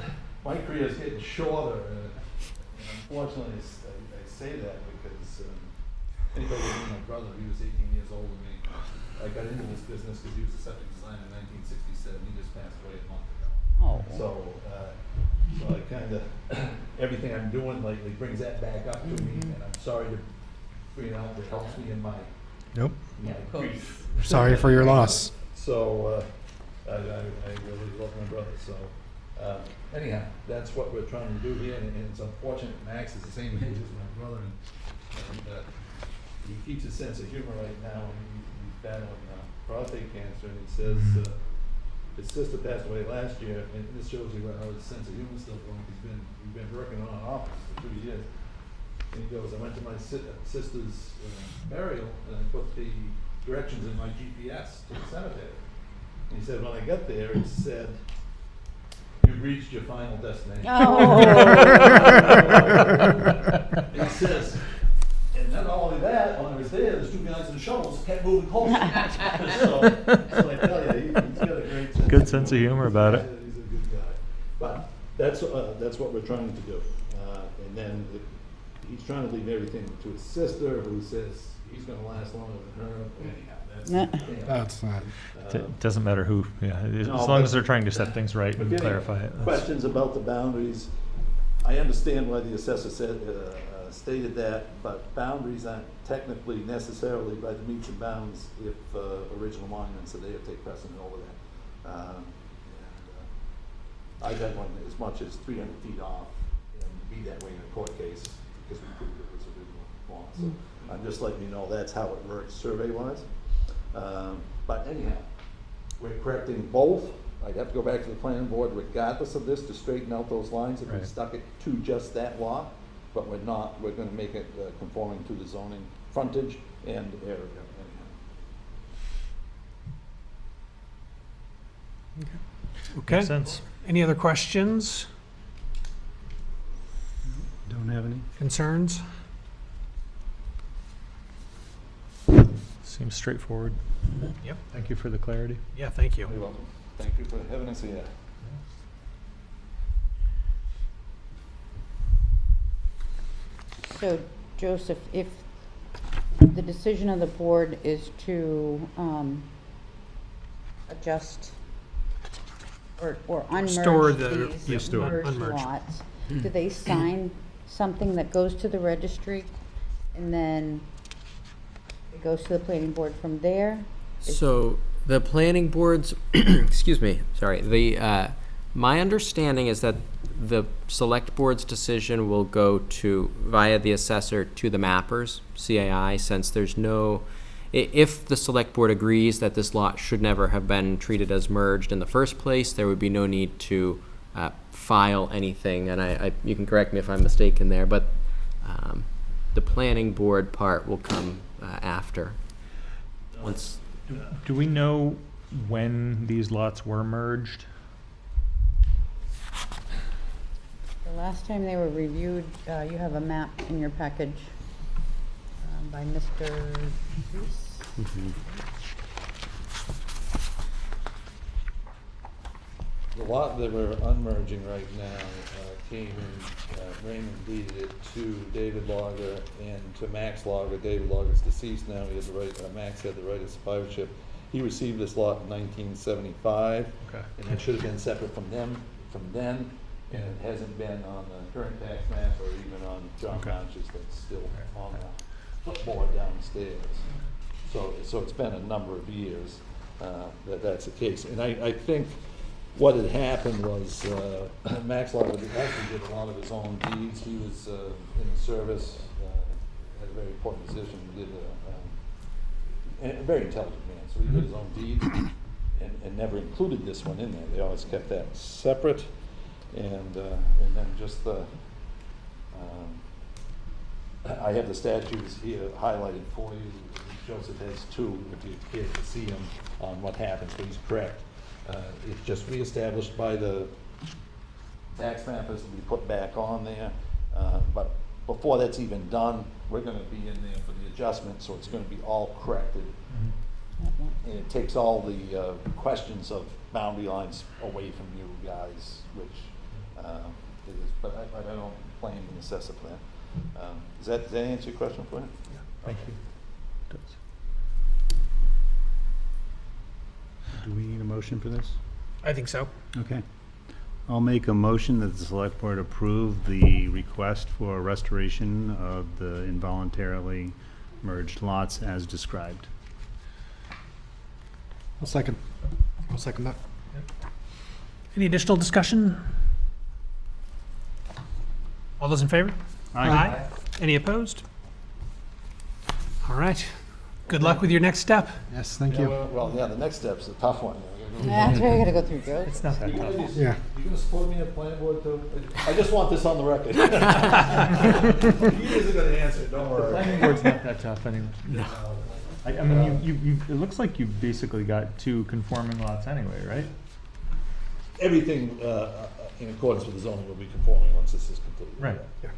My career is getting shorter. And unfortunately, I say that because anybody who knew my brother, he was 18 years older than me. I got into this business because he was a septic designer in 1967. He just passed away a month ago. Oh. So I kind of, everything I'm doing lately brings that back up to me, and I'm sorry to bring it out, it helps me in my Nope. my grief. Sorry for your loss. So, I really love my brother, so, anyhow, that's what we're trying to do here, and it's unfortunate Max is the same age as my brother, and he keeps a sense of humor right now, and he's battling prostate cancer, and he says, his sister passed away last year, and this shows you how his sense of humor is still going. We've been working on an office for 2 years. And he goes, I went to my sister's burial, and I put the directions in my GPS to the cemetery. And he said, when I got there, it said, you've reached your final destination. Oh. And he says, and not only that, when I was there's 2 guys in shovels kept moving closer. So I tell you, he's got a great Good sense of humor about it. He's a good guy. But that's what we're trying to do. And then he's trying to leave everything to his sister, who says he's going to last longer than her. Anyhow, That's not. It doesn't matter who, as No, long but- as they're trying to set things right and But clarify it. that's- questions about the boundaries, I understand why the assessor said, stated that, but boundaries aren't technically necessarily by the meets and bounds if original monuments are there to take precedent over that. I've had one as much as 300 feet off and be that way in a court case because we proved it was original law. So I'm just letting you know that's how it works survey-wise. But anyhow, we're correcting both. I'd have to go back to the planning board regardless of this to straighten out those lines if we Right. stuck it to just that lot. But we're not, we're gonna make it conforming to the zoning frontage and area anyhow. Okay. Makes sense. Any other questions, Don't have any? concerns? Seems straightforward. Yep. Thank you for the clarity. Yeah, thank you. You're welcome. Thank you for having us here. So, Joseph, if the decision of the board is to adjust or Store unmerged the- these yeah, store. merged Unmerged. lots, do they sign something that goes to the registry and then it goes to the planning board from there? So the planning boards, excuse me, sorry, my understanding is that the select board's decision will go to, via the assessor, to the mappers, CAI, since there's no, if the select board agrees that this lot should never have been treated as merged in the first place, there would be no need to file anything, and you can correct me if I'm mistaken there, but the planning board part will come after. Once, Do we know when these lots were merged? The last time they were reviewed, you have a map in your package by Mr. Reese. The lot that we're unmerging right now came in, Raymond deeded it to David Logger and to Max Logger. David Logger's deceased now, he had the right, Max had the right of survivorship. He received this lot in 1975. Okay. And it should have been separate from them, from then, and it hasn't been on the current tax map or even on John Okay. Boucher's, that's still on the footboard downstairs. So it's been a number of years that's the case. And I think what had happened was Max Logger actually did a lot of his own deeds. He was in the service, had a very important position, did a very intelligent man. So he did his own deeds and never included this one in there. They always kept that separate. And then just the, I have the statutes here highlighted for you. Joseph has two, if you care to see them on what happens, but he's correct. It's just reestablished by the tax mappers to be put back on there. But before that's even done, we're gonna be in there for the adjustment, so it's gonna be all corrected. And it takes all the questions of boundary lines away from you guys, which is, but I don't claim the assessor plan. Does that answer your question for you? Thank you. Do we need a motion for this? I think so. Okay. I'll make a motion that the select board approve the request for restoration of the involuntarily merged lots as described. I'll second that. Any additional discussion? All those in favor? Any opposed? All right. Good luck with your next step. Yes, thank you. Well, yeah, the next step's a tough one. That's where you gotta go through, Joe. It's not that tough. Yeah. You gonna support me at planning board too? I just want this on the record. He isn't gonna answer, don't worry. Planning board's not that tough anyway. No. I mean, you, it looks like you've basically got two conforming lots anyway, right? Everything in accordance with the zoning will be conforming once this is completed. Right. Yeah.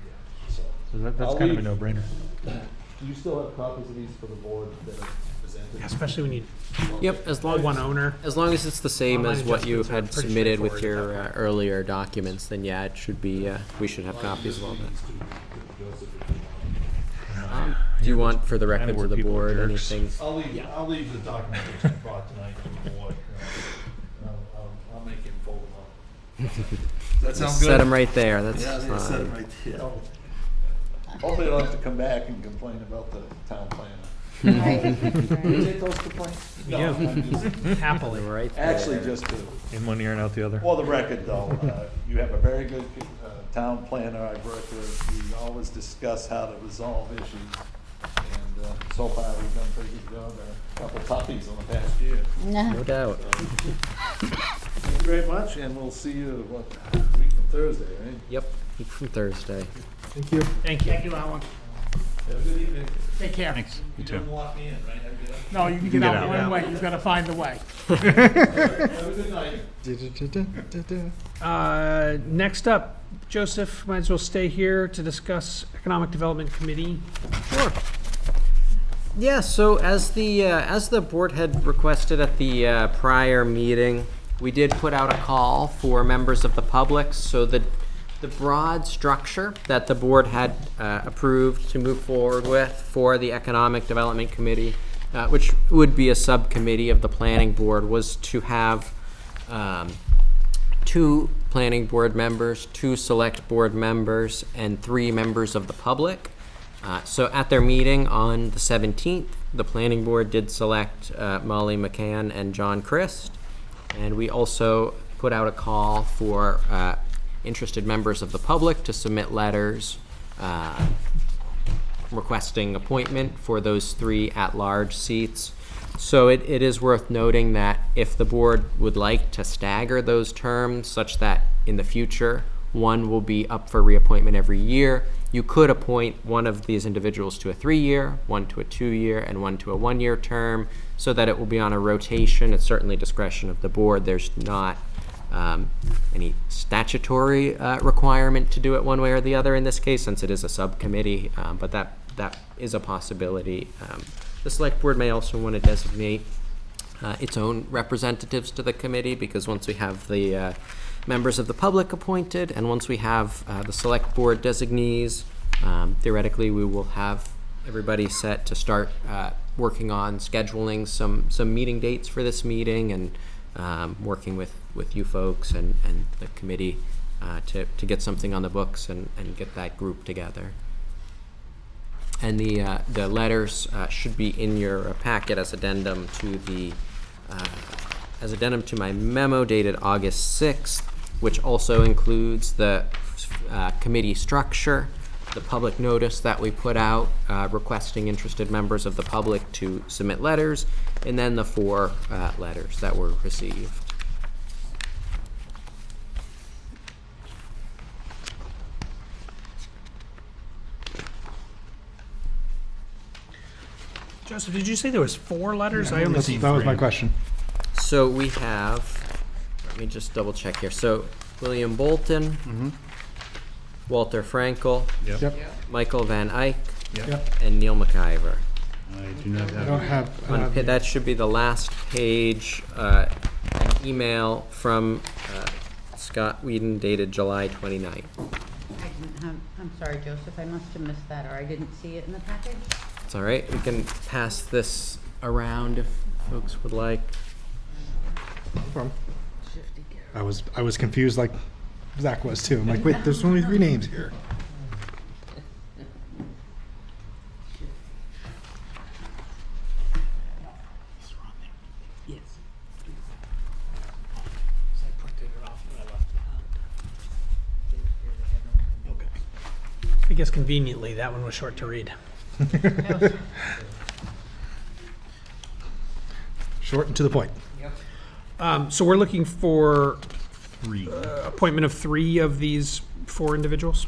So, So that's I'll kind of a leave- no-brainer. do you still have copies of these for the board that are presented? Especially when you yep, as long one owner. as long as it's the same Online as what you adjustments are had pretty submitted with straightforward your at that earlier documents, then yeah, it should be, we should have copies of all that. Do you want, for the records of board the people are board, jerks. anything? I'll leave the documentation brought tonight to the board. I'll make him fold them up. Does that sound good? Set them right there, that's Yeah, they set it fine. right there. Hopefully I don't have to come back and complain about the town planner. Right, Do you right. take those complaints? We No, do. I'm just- Happily. Right there. Actually, just to, In one ear and out the other. for the record though, you have a very good town planner I've worked with. We always discuss how to resolve issues. And so far, we've done a pretty good job. A couple puppies in the past year. No doubt. Thank you very much, and we'll see you, what, week from Thursday, right? Yep, week from Thursday. Thank you. Thank you. Thank you, Alan. Have a good evening. Take care. Thanks. You You too. don't lock me in, right? Have a good- No, you can get out one way, you've gotta find the way. Have a good night. Next up, Joseph, might as well stay here to discuss Economic Development Committee. Sure. Yeah, so as the board had requested at the prior meeting, we did put out a call for members of the public. So the broad structure that the board had approved to move forward with for the Economic Development Committee, which would be a subcommittee of the Planning Board, was to have 2 planning board members, 2 select board members, and 3 members of the public. So at their meeting on the 17th, the planning board did select Molly McCann and John Christ. And we also put out a call for interested members of the public to submit letters requesting appointment for those 3 at-large seats. So it is worth noting that if the board would like to stagger those terms such that in the future, one will be up for reappointment every year, you could appoint one of these individuals to a 3-year, one to a 2-year, and one to a 1-year term, so that it will be on a rotation. It's certainly discretion of the board. There's not any statutory requirement to do it one way or the other in this case, since it is a subcommittee, but that is a possibility. The select board may also want to designate its own representatives to the committee, because once we have the members of the public appointed, and once we have the select board designees, theoretically we will have everybody set to start working on scheduling some meeting dates for this meeting, and working with you folks and the committee to get something on the books and get that group together. And the letters should be in your packet as addendum to my memo dated August 6th, which also includes the committee structure, the public notice that we put out requesting interested members of the public to submit letters, and then the 4 letters that were received. Joseph, did you say there was 4 letters? I only see That was my 3. question. So we have, let me just double check here. So William Bolton, Walter Frankel, Yep. Michael Van Eyck, Yep. and Neil McIver. I do not I don't have, have. That should be the last page, an email from Scott Whedon dated July 29th. I didn't have, I'm sorry, Joseph, I must have missed that, or I didn't see it in the package. It's all right. We can pass this around if folks would like. I was confused like Zach was too. I'm like, wait, there's only 3 names here. I guess conveniently, that one was short to read. Short and to the point. So we're looking for 3. appointment of 3 of these 4 individuals?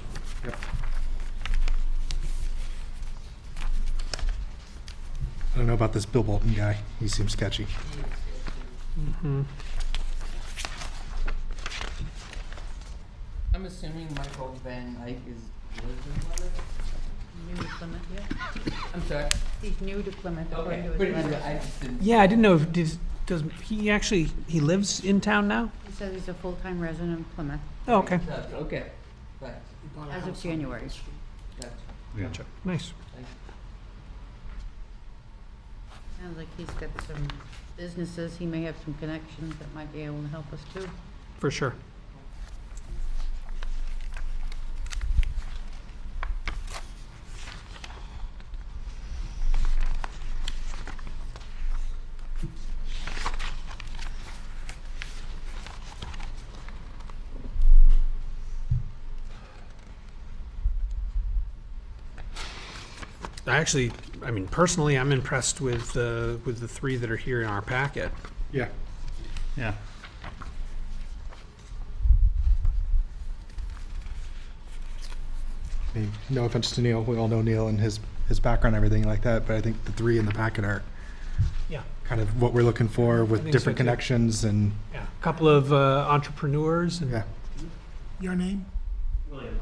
I don't know about this Bill Bolton guy. He seems sketchy. I'm assuming Michael Van Eyck lives in Plymouth. New to Plymouth, yeah. I'm sorry. He's new to Plymouth, according to But his letter. I just didn't. Yeah, I didn't know, does he lives in town now? He says he's a full-time resident of Plymouth Oh, okay. Okay. Right. as of January. Gotcha. Gotcha. Nice. Sounds like he's got some businesses, he may have some connections that might be able to help us too. For sure. I mean, personally, I'm impressed with the 3 that are here in our packet. Yeah. Yeah. I mean, no offense to Neil. We all know Neil and his background and everything like that, but I think the 3 in the packet are Yeah. kind of what we're looking for with think different so, too. connections and Yeah. A couple of entrepreneurs and yeah. Your name? William.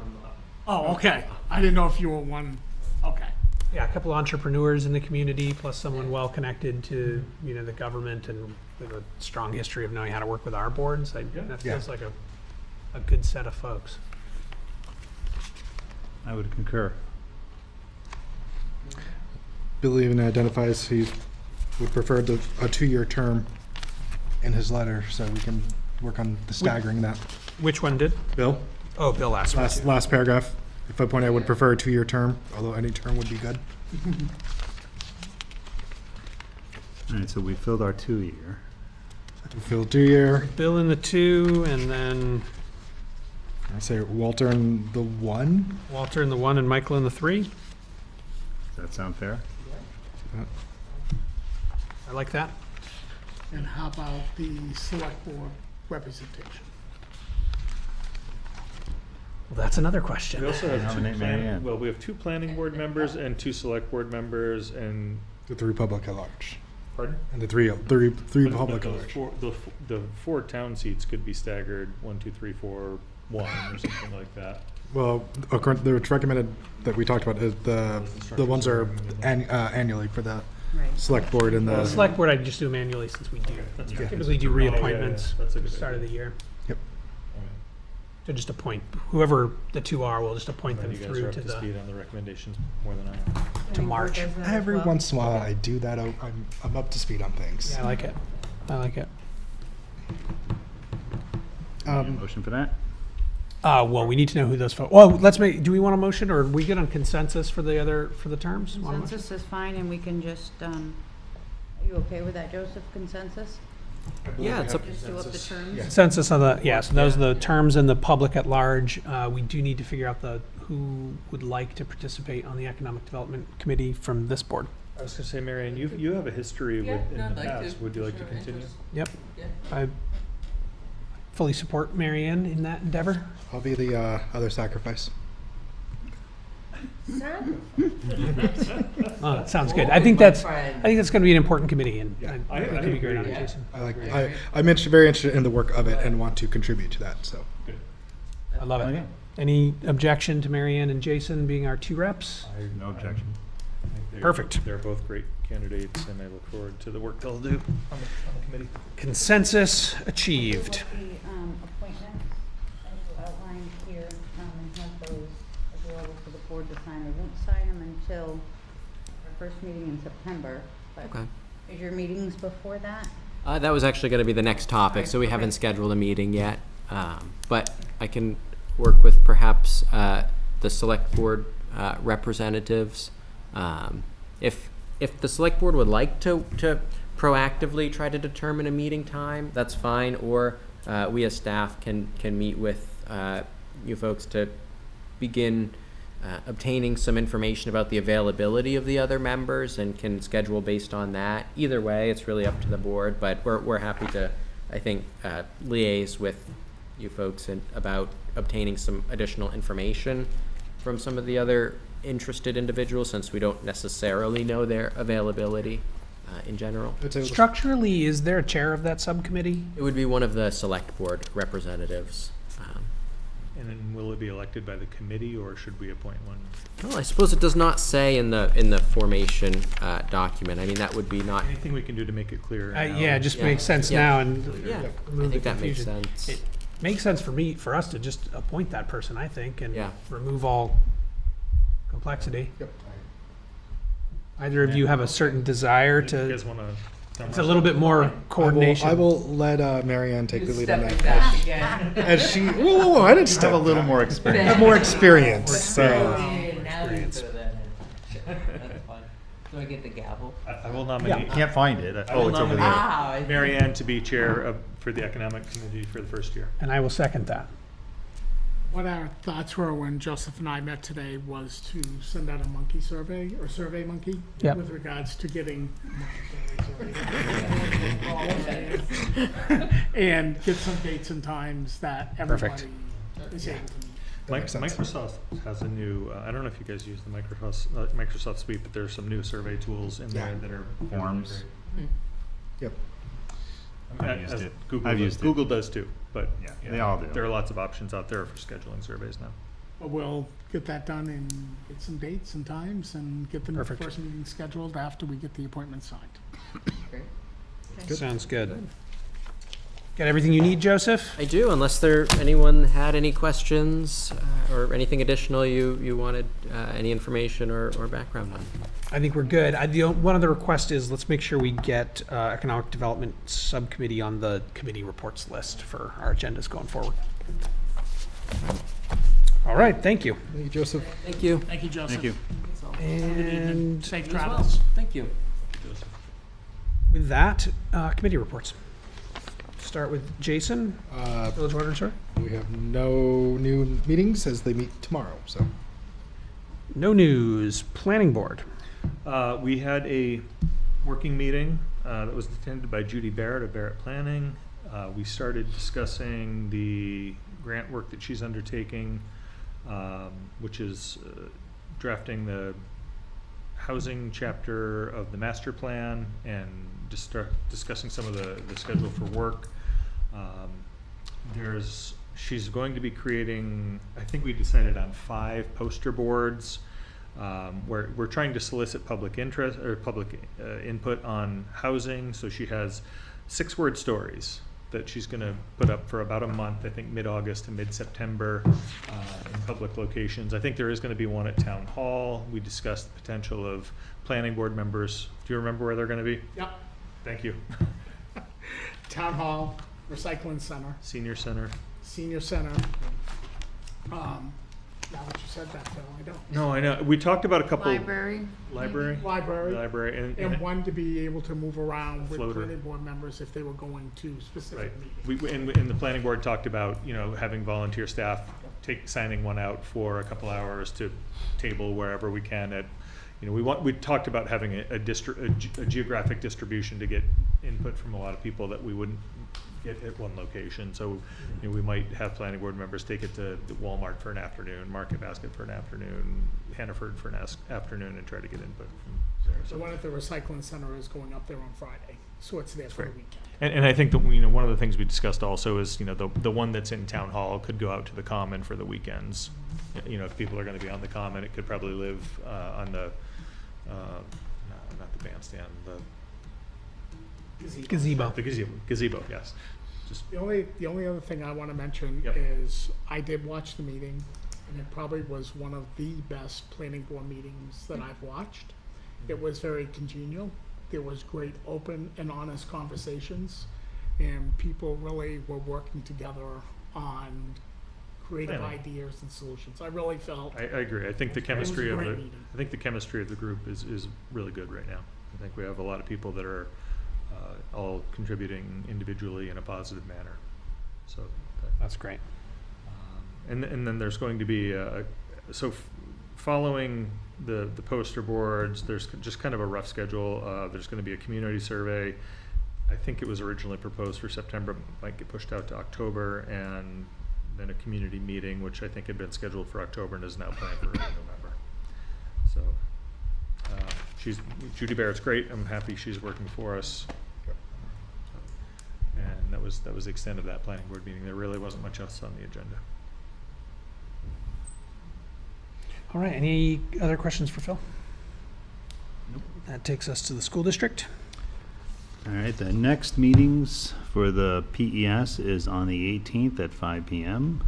Oh, okay. I didn't know if you were one, okay. yeah, a couple of entrepreneurs in the community, plus someone well connected to the government and with a strong history of knowing how to work with our boards. That feels like a good set of folks. I would concur. Bill even identifies he would prefer a 2-year term in his letter, so we can work on the staggering that. Which one did? Bill, Oh, Bill asked. me to. last paragraph. At that point, I would prefer a 2-year term, although any term would be good. All right, so we filled our 2-year. Fill 2-year. Bill in the 2, and then I say Walter in the 1. Walter in the 1 and Michael in the 3. Does that sound fair? I like that. And how about the select board representation? Well, that's another We question. also have Nominate Mary Ann. we have 2 planning board members and 2 select board members and, The 3 public at large. pardon? And the three But public at those large. the 4 town seats could be staggered 1, 2, 3, 4, 1 or something like that. Well, it's recommended that we talked about is the ones are annually for the Right. select board and The the. select board, I just do manually since we do. That's Yeah. Typically do reappointments That's a good start of idea. the year. Yep. So just appoint, whoever the 2 are, we'll just appoint And them you guys are through up to to the, speed on the recommendations more than I am. to March. Does that as Every well? once in a while, I do that. I'm up to speed on things. Yeah, I like it. I like it. Motion for that? Well, we need to know who those folks, well, do we want a motion, or are we good on consensus for the terms? Want a motion? Consensus is fine, and we can just, are you okay with that, Joseph, consensus? Yeah, it's a, Just do up the terms? Consensus on the, yeah, so those are the terms and the public at large. We do need to figure out who would like to participate on the Economic Development Committee from this board. I was gonna say, Marianne, you have a history Yeah, in no, the I'd like past. to, Would you for like to sure, continue? interest. Yep, Yeah. I fully support Mary Ann in that endeavor. I'll be the other sacrifice. Oh, that sounds good. I think that's going to be an important committee, and Yeah. I think it'd be great on agree. it, Jason. I'm very interested in the work of it and want to contribute to that. So I love it. Okay. Any objection to Mary Ann and Jason being our 2 reps? No objection. I think Perfect. They're both great candidates, and I look forward to the work they'll do on the committee. Consensus achieved. The appointments, as outlined here, and have those available for the board to sign. I won't sign them until our first meeting in September, but okay. is your meetings before that? That was actually gonna be the next topic, so we Okay. haven't scheduled a meeting yet. But I can work with perhaps, the select board, representatives. If the select board would like to proactively try to determine a meeting time, that's fine, or, we as staff can meet with, you folks to begin, obtaining some information about the availability of the other members and can schedule based on that. Either way, it's really up to the board, but we're happy to, I think, liaise with you folks about obtaining some additional information from some of the other interested individuals, since we don't necessarily know their availability in general. I'd say Structurally, is there a chair of that subcommittee? It would be one of the select board representatives. And then will it be elected by the committee, or should we appoint one? Well, I suppose it does not say in the formation document. I mean, that would be not. Anything we can do to make it clear? now? Yeah, it just Yeah. makes sense Yeah. now, and Yeah, I remove the think that makes confusion. sense. It makes sense for us to just appoint that person, I think, and Yeah. remove all complexity. Yep. Either of you have a certain desire If you to, guys wanna? it's a little bit more coordination. I will let Mary Ann take the lead on Stepping that. back again. As she, whoa, I didn't Have step a little back. more I experience. have more experience. So Now you put that in. That's fun. Do I get the gavel? I will nominate. Can't find it. I will Oh, it's over nominate there. Ah, Mary Ann to be chair for the economic committee for the first year. And I will second that. What our thoughts were when Joseph and I met today was to send out a monkey survey, or Survey Monkey, Yep. with regards to getting, and get some dates and times that everybody is able to meet. makes sense. Microsoft has a new, I don't know if you guys use the Microsoft Suite, but there's some new survey tools in there Yeah. that are. Forms. Yep. I've used it. Google I've does- used it. Google does too, but. Yeah, they all do. There are lots of options out there for scheduling surveys now. But we'll get that done and get some dates and times and get the Perfect. first meeting scheduled after we get the appointment signed. great. Good. Sounds good. Got everything you need, Joseph? I do, unless anyone had any questions or anything additional you wanted, any information or background on. I think we're good. One other request is let's make sure we get Economic Development Subcommittee on the committee reports list for our agendas going forward. All right, thank you. Thank you, Joseph. Thank you. Thank you, Joseph. Thank you. And Safe You as well. travels. Thank you. with that, committee reports. Start with Jason, Village Water and Sewer. We have no new meetings as they meet tomorrow, so. No news. Planning Board. We had a working meeting that was attended by Judy Barrett of Barrett Planning. We started discussing the grant work that she's undertaking, which is drafting the housing chapter of the master plan and just start discussing some of the schedule for work. She's going to be creating, I think we decided on 5 poster boards. We're trying to solicit public interest or public input on housing. So she has 6-word stories that she's going to put up for about a month, I think mid-August to mid-September in public locations. I think there is going to be one at Town Hall. We discussed the potential of planning board members. Do you remember where they're going to be? Yep. Thank you. Town Hall, Recycling Center, Senior Center. Senior Center. Now that you said that, Phil, I don't. No, I know. We talked about a couple. Library. Library? Library. And one to be able to move around with Floater. planning board members if they were going to specific Right. meetings. And the planning board talked about, having volunteer staff signing one out for a couple hours to table wherever we can at, we talked about having a geographic distribution to get input from a lot of people that we wouldn't get at one location. So, we might have planning board members take it to Walmart for an afternoon, Market Basket for an afternoon, Hannaford for an afternoon, and try to get input from there. The one at the Recycling Center is going up there on Friday, so it's there for the Right. weekend. And I think that, one of the things we discussed also is, the one that's in Town Hall could go out to the Common for the weekends. If people are gonna be on the Common, it could probably live, on the, not the bandstand, Gazebo. the gazebo, yes. The only other thing I want to mention Yep. is I did watch the meeting, and it probably was one of the best planning board meetings that I've watched. It was very congenial. There was great open and honest conversations, and people really were working together on creative Planning. ideas and solutions. I really felt I agree. I think the It was a chemistry of great the, meeting. I think the chemistry of the group is really good right now. I think we have a lot of people that are, all contributing individually in a positive manner. So, That's great. and then there's going to be, following the poster boards, there's just kind of a rough schedule. There's going to be a community survey. I think it was originally proposed for September, might get pushed out to October, and then a community meeting, which I think had been scheduled for October and is now planned for early November. So, Judy Barrett's great. I'm happy she's working for us. And that was the extent of that planning board meeting. There really wasn't much else on the agenda. All right, any other questions for Phil? Nope. That takes us to the school district. All right, the next meetings for the PES is on the 18th at 5 p.m.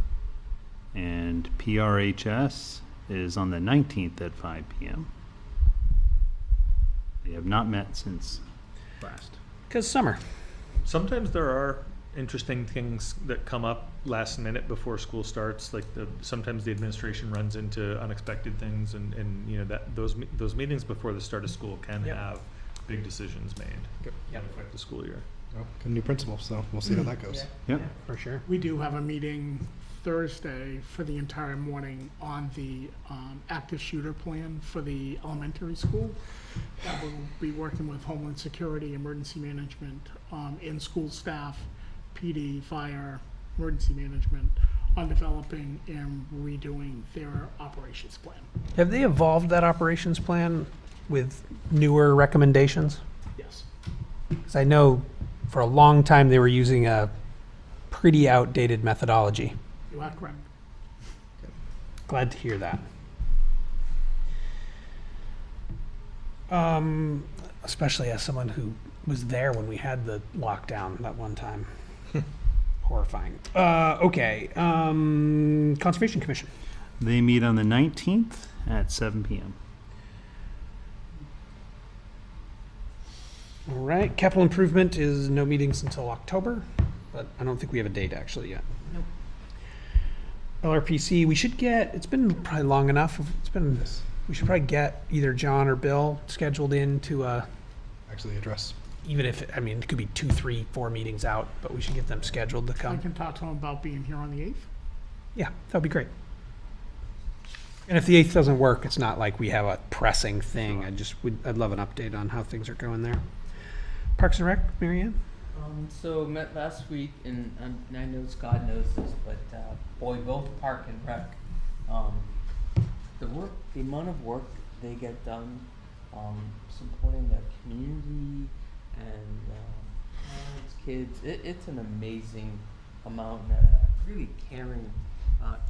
And PRHS is on the 19th at 5 p.m. They have not met since last. Because summer. Sometimes there are interesting things that come up last minute before school starts, like sometimes the administration runs into unexpected things, and that those meetings before the start of school can Yep. have big decisions made Yep. that affect the school year. Well, a new principal, so we'll see how that goes. Yep. For sure. We do have a meeting Thursday for the entire morning on the active shooter plan for the elementary school. That will be working with Homeland Security, Emergency Management, in-school staff, PD, fire, emergency management, on developing and redoing their operations plan. Have they evolved that operations plan with newer recommendations? Yes. Because I know for a long time they were using a pretty outdated methodology. You are correct. Glad to hear that. Especially as someone who was there when we had the lockdown that one time. horrifying. Okay, Conservation Commission. They meet on the 19th at 7 p.m. All right, capital improvement is no meetings until October, but I don't think we have a date actually yet. Nope. LRPC, we should get, it's been probably long enough, we should probably get either John or Bill scheduled in to, Actually address. even if, I mean, it could be 2, 3, 4 meetings out, but we should get them scheduled to I come. can talk to him about being here on the 8th. Yeah, that'd be great. And if the 8th doesn't work, it's not like we have a pressing thing. I'd love an update on how things are going there. Parks and Rec, Mary Ann? So met last week, and I know Scott knows this, but boy, both Park and Rec, the amount of work they get done, supporting their community and parents, kids, it's an amazing amount, and a really caring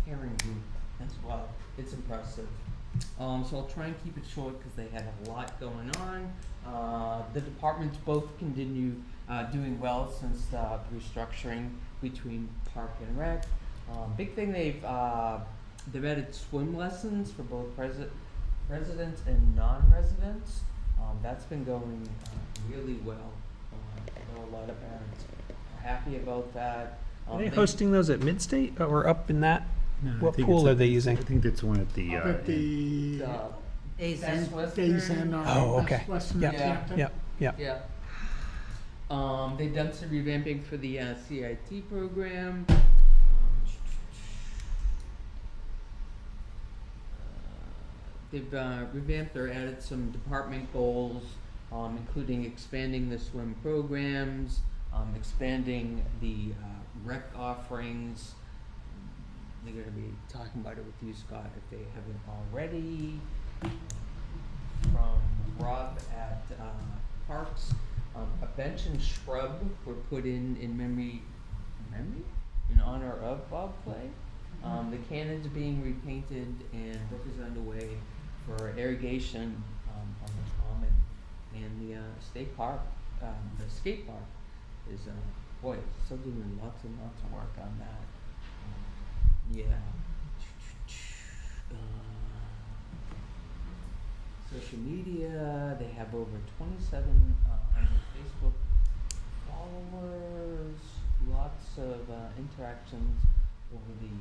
group as well. It's impressive. So I'll try and keep it short because they had a lot going on. The departments both continue doing well since the restructuring between Park and Rec. Big thing, they've added swim lessons for both residents and non-residents. That's been going really well. I know a lot of parents are happy about that. Are they hosting those at Midstate or up in that? What pool are they using? I think that's one at the. Up at the Days Best in. Western. Days Inn or Oh, okay. Best Western Yeah. Hampton. Yeah. They've done some revamping for the CIT program. They've revamped or added some department goals, including expanding the swim programs, expanding the rec offerings. They're going to be talking about it with you, Scott, if they haven't already. From Rob at Parks, a bench and shrub were put in memory, in honor of Bob Clay. The cannons being repainted and work is underway for irrigation on the common, and the state park, the skate park is still doing lots and lots of work on that. Social media, they have over 2,700 Facebook followers, lots of interactions over the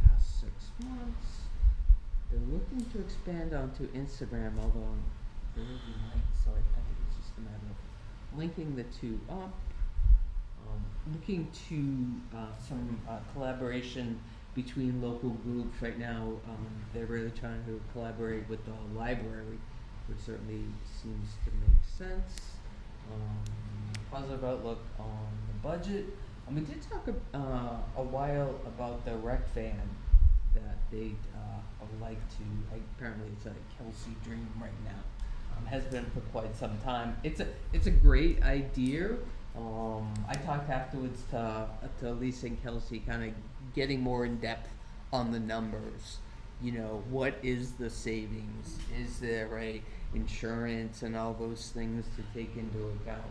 past 6 months. They're looking to expand onto Instagram, although there will be links, so I think it's just a matter of linking the two up. Looking to some collaboration between local groups. Right now, they're really trying to collaborate with the library, which certainly seems to make sense. Positive outlook on the budget. We did talk a while about the rec van that they would like to, apparently it's a Kelsey dream right now. Has been for quite some time. It's a great idea. I talked afterwards to Lisa and Kelsey, kind of getting more in depth on the numbers. You know, what is the savings? Is there a insurance and all those things to take into account?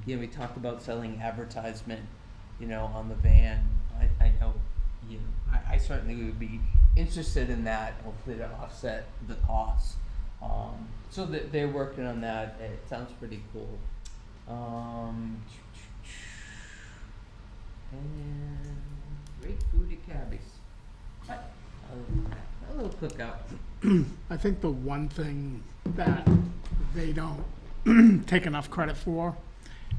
We talked about selling advertisement, on the van. I know, I certainly would be interested in that, hopefully to offset the costs. So that they're working on that. It sounds pretty cool. And great food at Cabby's. What? A little cookout. I think the one thing that they don't take enough credit for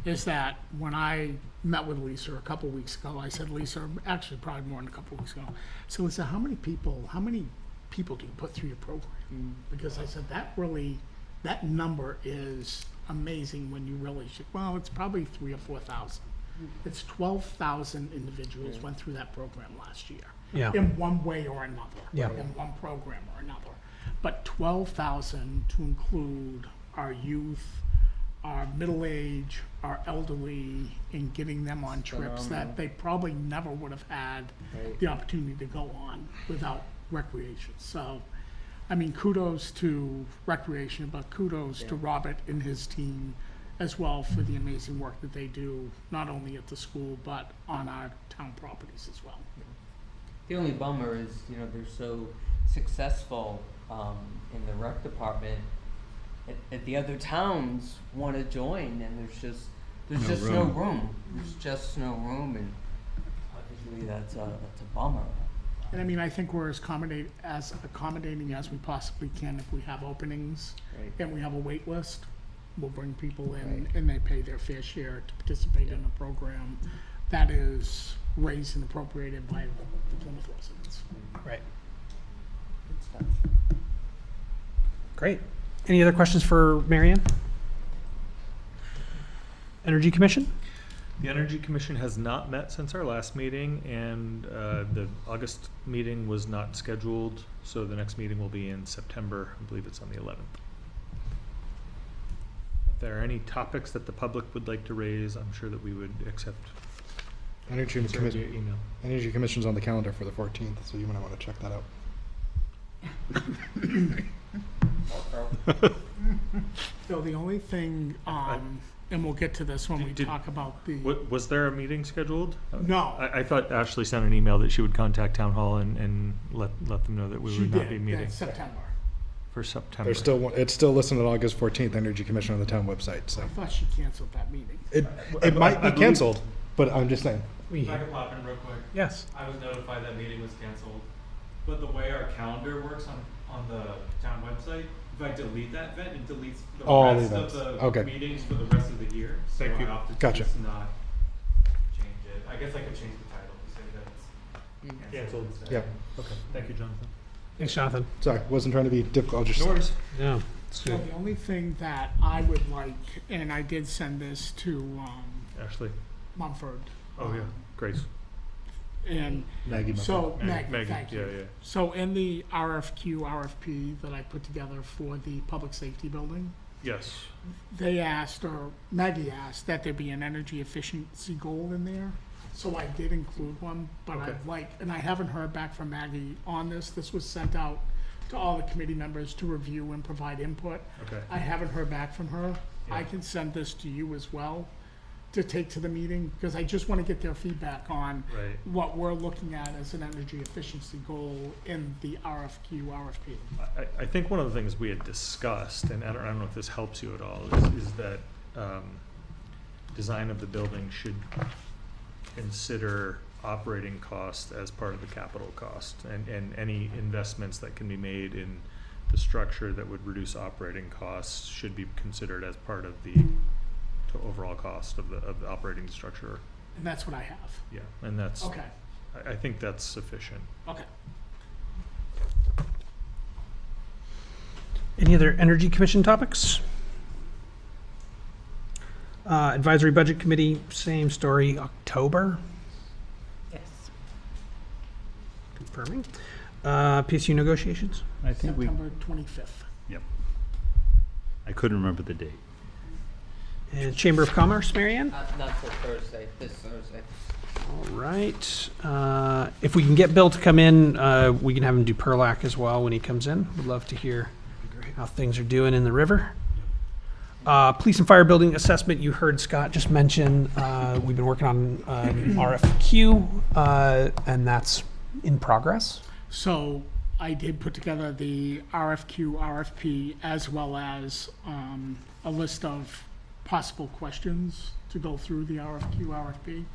is that when I met with Lisa a couple weeks ago, I said, Lisa, actually probably more than a couple weeks ago, so Lisa, how many people do you put through your program? Because I said, that number is amazing when you really should, well, it's probably 3,000 or 4,000. It's 12,000 individuals went through that program last year. Yeah. In one way or another. Yeah. In one program or another. But 12,000 to include our youth, our middle age, our elderly, and getting them on trips Phenomenal. that they probably never would have had Right. the opportunity to go on without recreation. So, I mean, kudos to recreation, but kudos to Robert and his team as well for the amazing work that they do, not only at the school, but on our town properties as well. The only bummer is, they're so successful in the rec department. At the other towns want to join, and there's just no room. There's just no room, and obviously that's a bummer. And I mean, I think we're as accommodating as we possibly can. If we have openings Right. and we have a wait list, we'll bring people in Right. and they pay their fair share to participate in a program that is raised and appropriated by the Plymouth residents. Right. Good stuff. Great. Any other questions for Marianne? Energy Commission? The Energy Commission has not met since our last meeting, and the August meeting was not scheduled, so the next meeting will be in September. I believe it's on the 11th. If there are any topics that the public would like to raise, I'm sure that we would accept Energy answer via Commission. email. Energy Commission's on the calendar for the 14th, so you might want to check that out. So the only thing, and we'll get to this when we Did- talk about the, Was there a meeting scheduled? no. I thought Ashley sent an email that she would contact Town Hall and let them know that we She would not be did, meeting that's September. for September. There's still it's still listed on August 14th, Energy Commission on the town website. So I thought she canceled that meeting. it might be I believe- canceled, but I'm just saying. If I could pop in real quick, Yes. I was notified that meeting was canceled, but the way our calendar works on the town website, if I delete that event, it deletes the All the rest events. of the Okay. meetings for the rest of the year. Thank So you. I opted Gotcha. to just not change it. I guess I could change the title to say that it's Canceled. instead. Yeah. Okay, thank you, Jonathan. Thanks, Jonathan. Sorry, wasn't trying to be difficult. Just Yeah. So the only thing that I would like, and I did send this to Ashley. Mumford. Oh, yeah, Grace. And Maggie. so, Maggie, Maggie, thank you. yeah. So in the RFP that I put together for the public safety building, Yes. they asked, or Maggie asked, that there be an energy efficiency goal in there. So I did include one, but Okay. I'd like, and I haven't heard back from Maggie on this. This was sent out to all the committee members to review and provide input. Okay. I haven't heard back from her. I Yeah. can send this to you as well to take to the meeting, because I just want to get their feedback on Right. what we're looking at as an energy efficiency goal in the RFP. I think one of the things we had discussed, and I don't know if this helps you at all, is that design of the building should consider operating costs as part of the capital cost, and any investments that can be made in the structure that would reduce operating costs should be considered as part of the overall cost of the operating structure. And that's what I have. Yeah, and that's, Okay, I think that's sufficient. okay. Any other Energy Commission topics? Advisory Budget Committee, same story, October, Yes. confirming. PSU negotiations? I think we, September 25th. I couldn't remember the date. And Chamber of Commerce, Marianne? Not till Thursday, this Thursday. All right. If we can get Bill to come in, we can have him do Perlac as well when he comes in. Would love to hear how things are doing in the river. Police and fire building assessment, you heard Scott just mention, we've been working on RFQ, and that's in progress. So I did put together the RFQ, RFP, as well as a list of possible questions to go through the RFQ, RFP.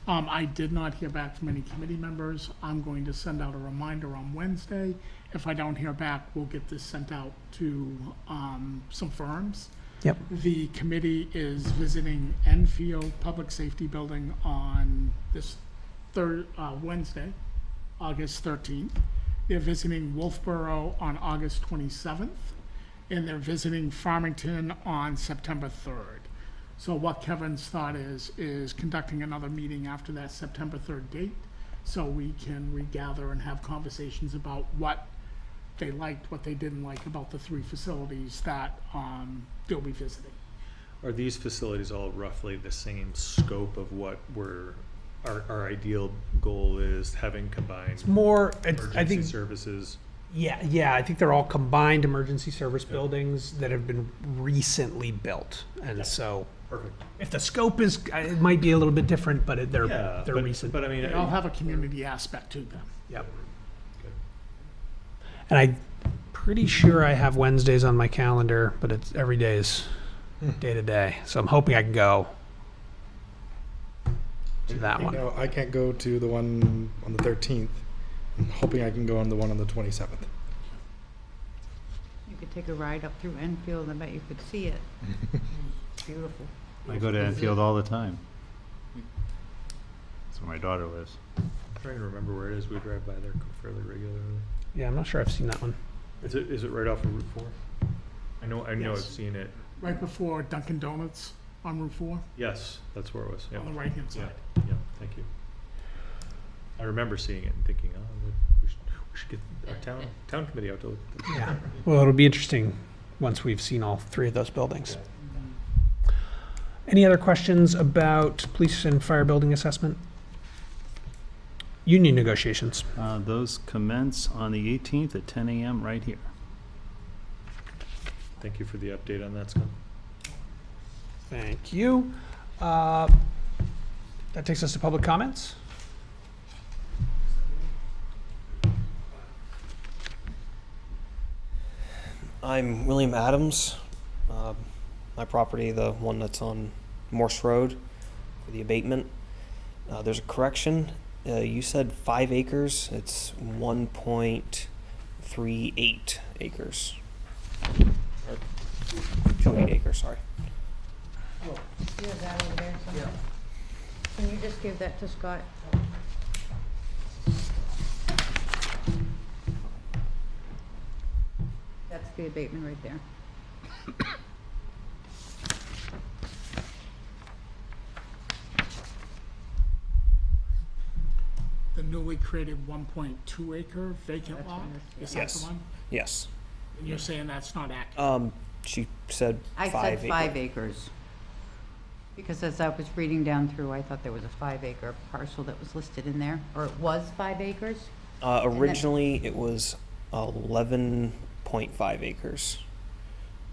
I did not hear back from any committee members. I'm going to send out a reminder on Wednesday. If I don't hear back, we'll get this sent out to some firms. Yep. The committee is visiting Enfield Public Safety Building on this Wednesday, August 13th. They're visiting Wolfboro on August 27th, and they're visiting Farmington on September 3rd. So what Kevin's thought is conducting another meeting after that September 3rd date, so we can regather and have conversations about what they liked, what they didn't like about the three facilities that they'll be visiting. Are these facilities all roughly the same scope of what our ideal goal is, having combined It's more, I emergency think, services? Yeah, I think they're all combined emergency service buildings that have been recently built. And so Perfect. if the scope is, it might be a little bit different, but they're Yeah, recent. but I mean, They all have a community aspect to them. Yep. And I'm pretty sure I have Wednesdays on my calendar, but it's every day is day to day. So I'm hoping I can go to that one. No, I can't go to the one on the 13th. I'm hoping I can go on the one on the 27th. You could take a ride up through Enfield, I bet you could see it. It's beautiful. I go to Enfield all the time. That's where my daughter lives. I'm trying to remember where it is. We drive by there fairly regularly. Yeah, I'm not sure I've seen that one. Is it right off of Route 4? I know I've Yes. seen it. Right before Dunkin' Donuts on Route 4, Yes, that's where it was. Yeah. on the right-hand Yeah, side. yeah, thank you. I remember seeing it and thinking, oh, we should get our town committee out to look at this. Yeah. Well, it'll be interesting once we've seen all three of those buildings. Any other questions about police and fire building assessment? Union negotiations. Those commence on the 18th at 10 a.m. right here. Thank you for the update on that, Scott. Thank you. That takes us to public comments. I'm William Adams. My property, the one that's on Morse Road, for the abatement. There's a correction. You said 5 acres. It's 1.38 acres. Or 2.8 acres, sorry. You have that over there somewhere? Can you just give that to Scott? That's the abatement right there. The newly created 1.2 acre vacant That's lot, what it is that Yes. the one? Yes. And you're saying that's not accurate? She said I 5 said 5 acres. Because as I was reading down through, I thought there was a 5 acre parcel that was listed in there, or it was 5 acres? Originally, it was 11.5 acres.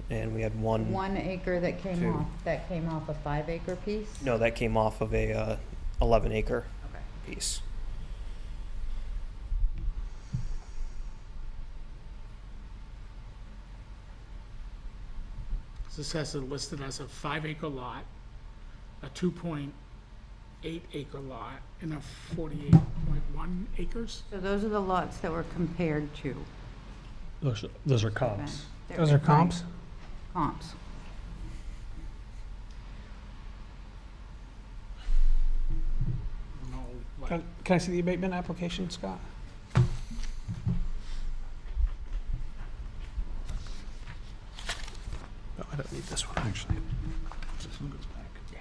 And we had 1 acre that came Two. off a 5 acre piece? No, that came off of a 11 acre Okay. piece. This has it listed as a 5 acre lot, a 2.8 acre lot, and a 48.1 acres? So those are the lots that were compared to. Those are comps. Those are comps? Comps. No, what- Can I see the abatement application, Scott? Oh, I don't need this one, actually. This one goes back. Yeah.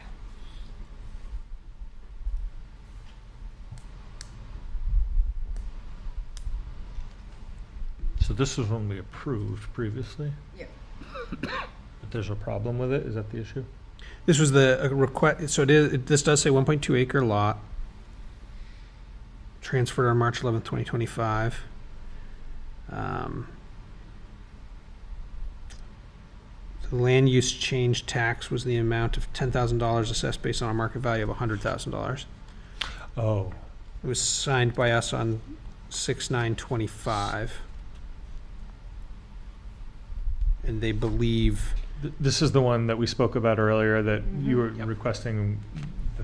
So this is one we approved previously, Yep. but there's a problem with it? Is that the issue? This was the request, so this does say 1.2 acre lot. Transferred on March 11th, 2025. The land use change tax was the amount of $10,000 assessed based on a market value of $100,000. Oh, It was signed by us on 6/9/25. And they believe, this is the one that we spoke about earlier that you were Yep. requesting,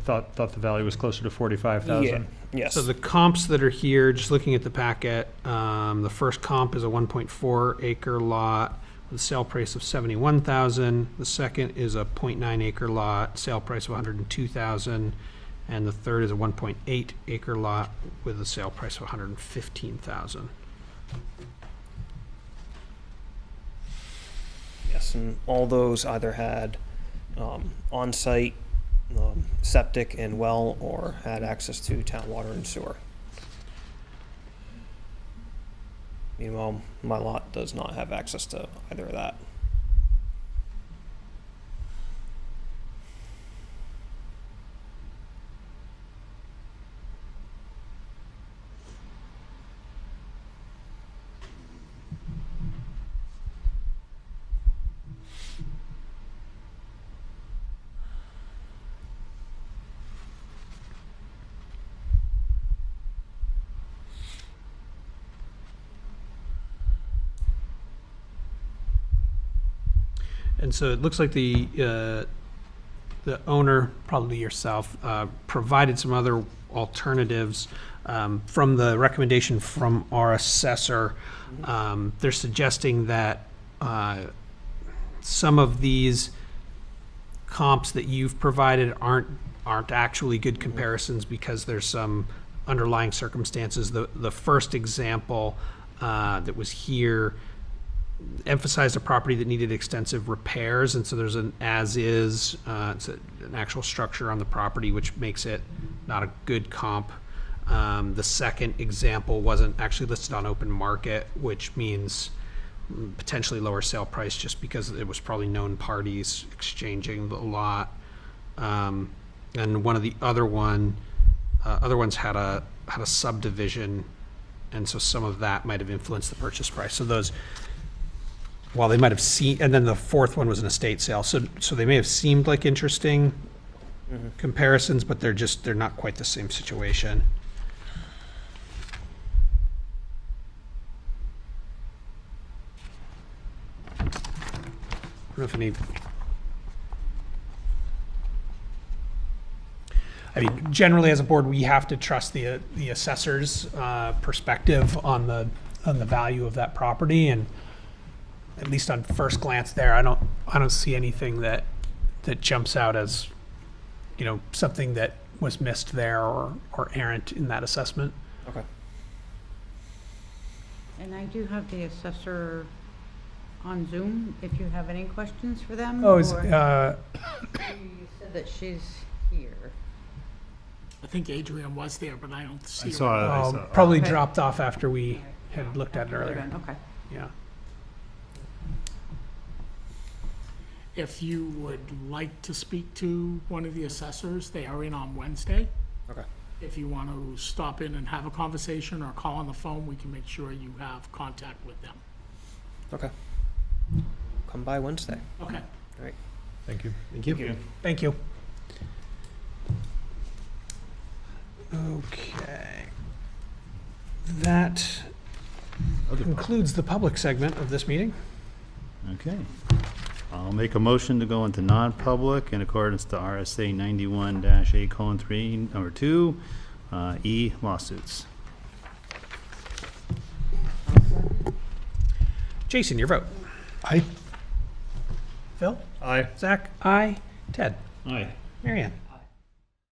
thought the value was closer to 45,000. Yes. so the comps that are here, just looking at the packet, the first comp is a 1.4 acre lot with a sale price of 71,000. The second is a 0.9 acre lot, sale price of 102,000. And the third is a 1.8 acre lot with a sale price of 115,000. Yes, and all those either had on-site septic and well, or had access to town water and sewer. Meanwhile, my lot does not have access to either of that. And so it looks like the owner, probably yourself, provided some other alternatives from the recommendation from our assessor. They're suggesting that some of these comps that you've provided aren't actually good comparisons because there's some underlying circumstances. The first example that was here emphasized a property that needed extensive repairs, and so there's an as-is, it's an actual structure on the property, which makes it not a good comp. The second example wasn't actually listed on open market, which means potentially lower sale price just because it was probably known parties exchanging the lot. And one of the other ones had a subdivision, and so some of that might have influenced the purchase price. So those, while they might have seen, and then the fourth one was an estate sale. So they may have seemed like interesting comparisons, but they're not quite the same situation. I don't know if any. I mean, generally as a board, we have to trust the assessor's perspective on the value of that property, and at least on first glance there, I don't see anything that jumps out as, you know, something that was missed there or errant in that assessment. Okay. And I do have the assessor on Zoom, if you have any questions for them. Oh, or- is, You said that she's here. I think Adrian was there, but I don't see her. I saw. probably Okay. dropped off after we had looked at it After we're earlier. done, okay. Yeah. If you would like to speak to one of the assessors, they are in on Wednesday. Okay. If you want to stop in and have a conversation or call on the phone, we can make sure you have contact with them. Okay. Come by Wednesday. Okay. All right. Thank you. Thank you. Thank you. Okay. That concludes the public segment of this meeting. Okay. I'll make a motion to go into non-public in accordance to RSA 91-A:3, number 2, E lawsuits. Jason, your vote. Aye. Phil? Aye. Zach? Aye. Ted? Aye. Marianne?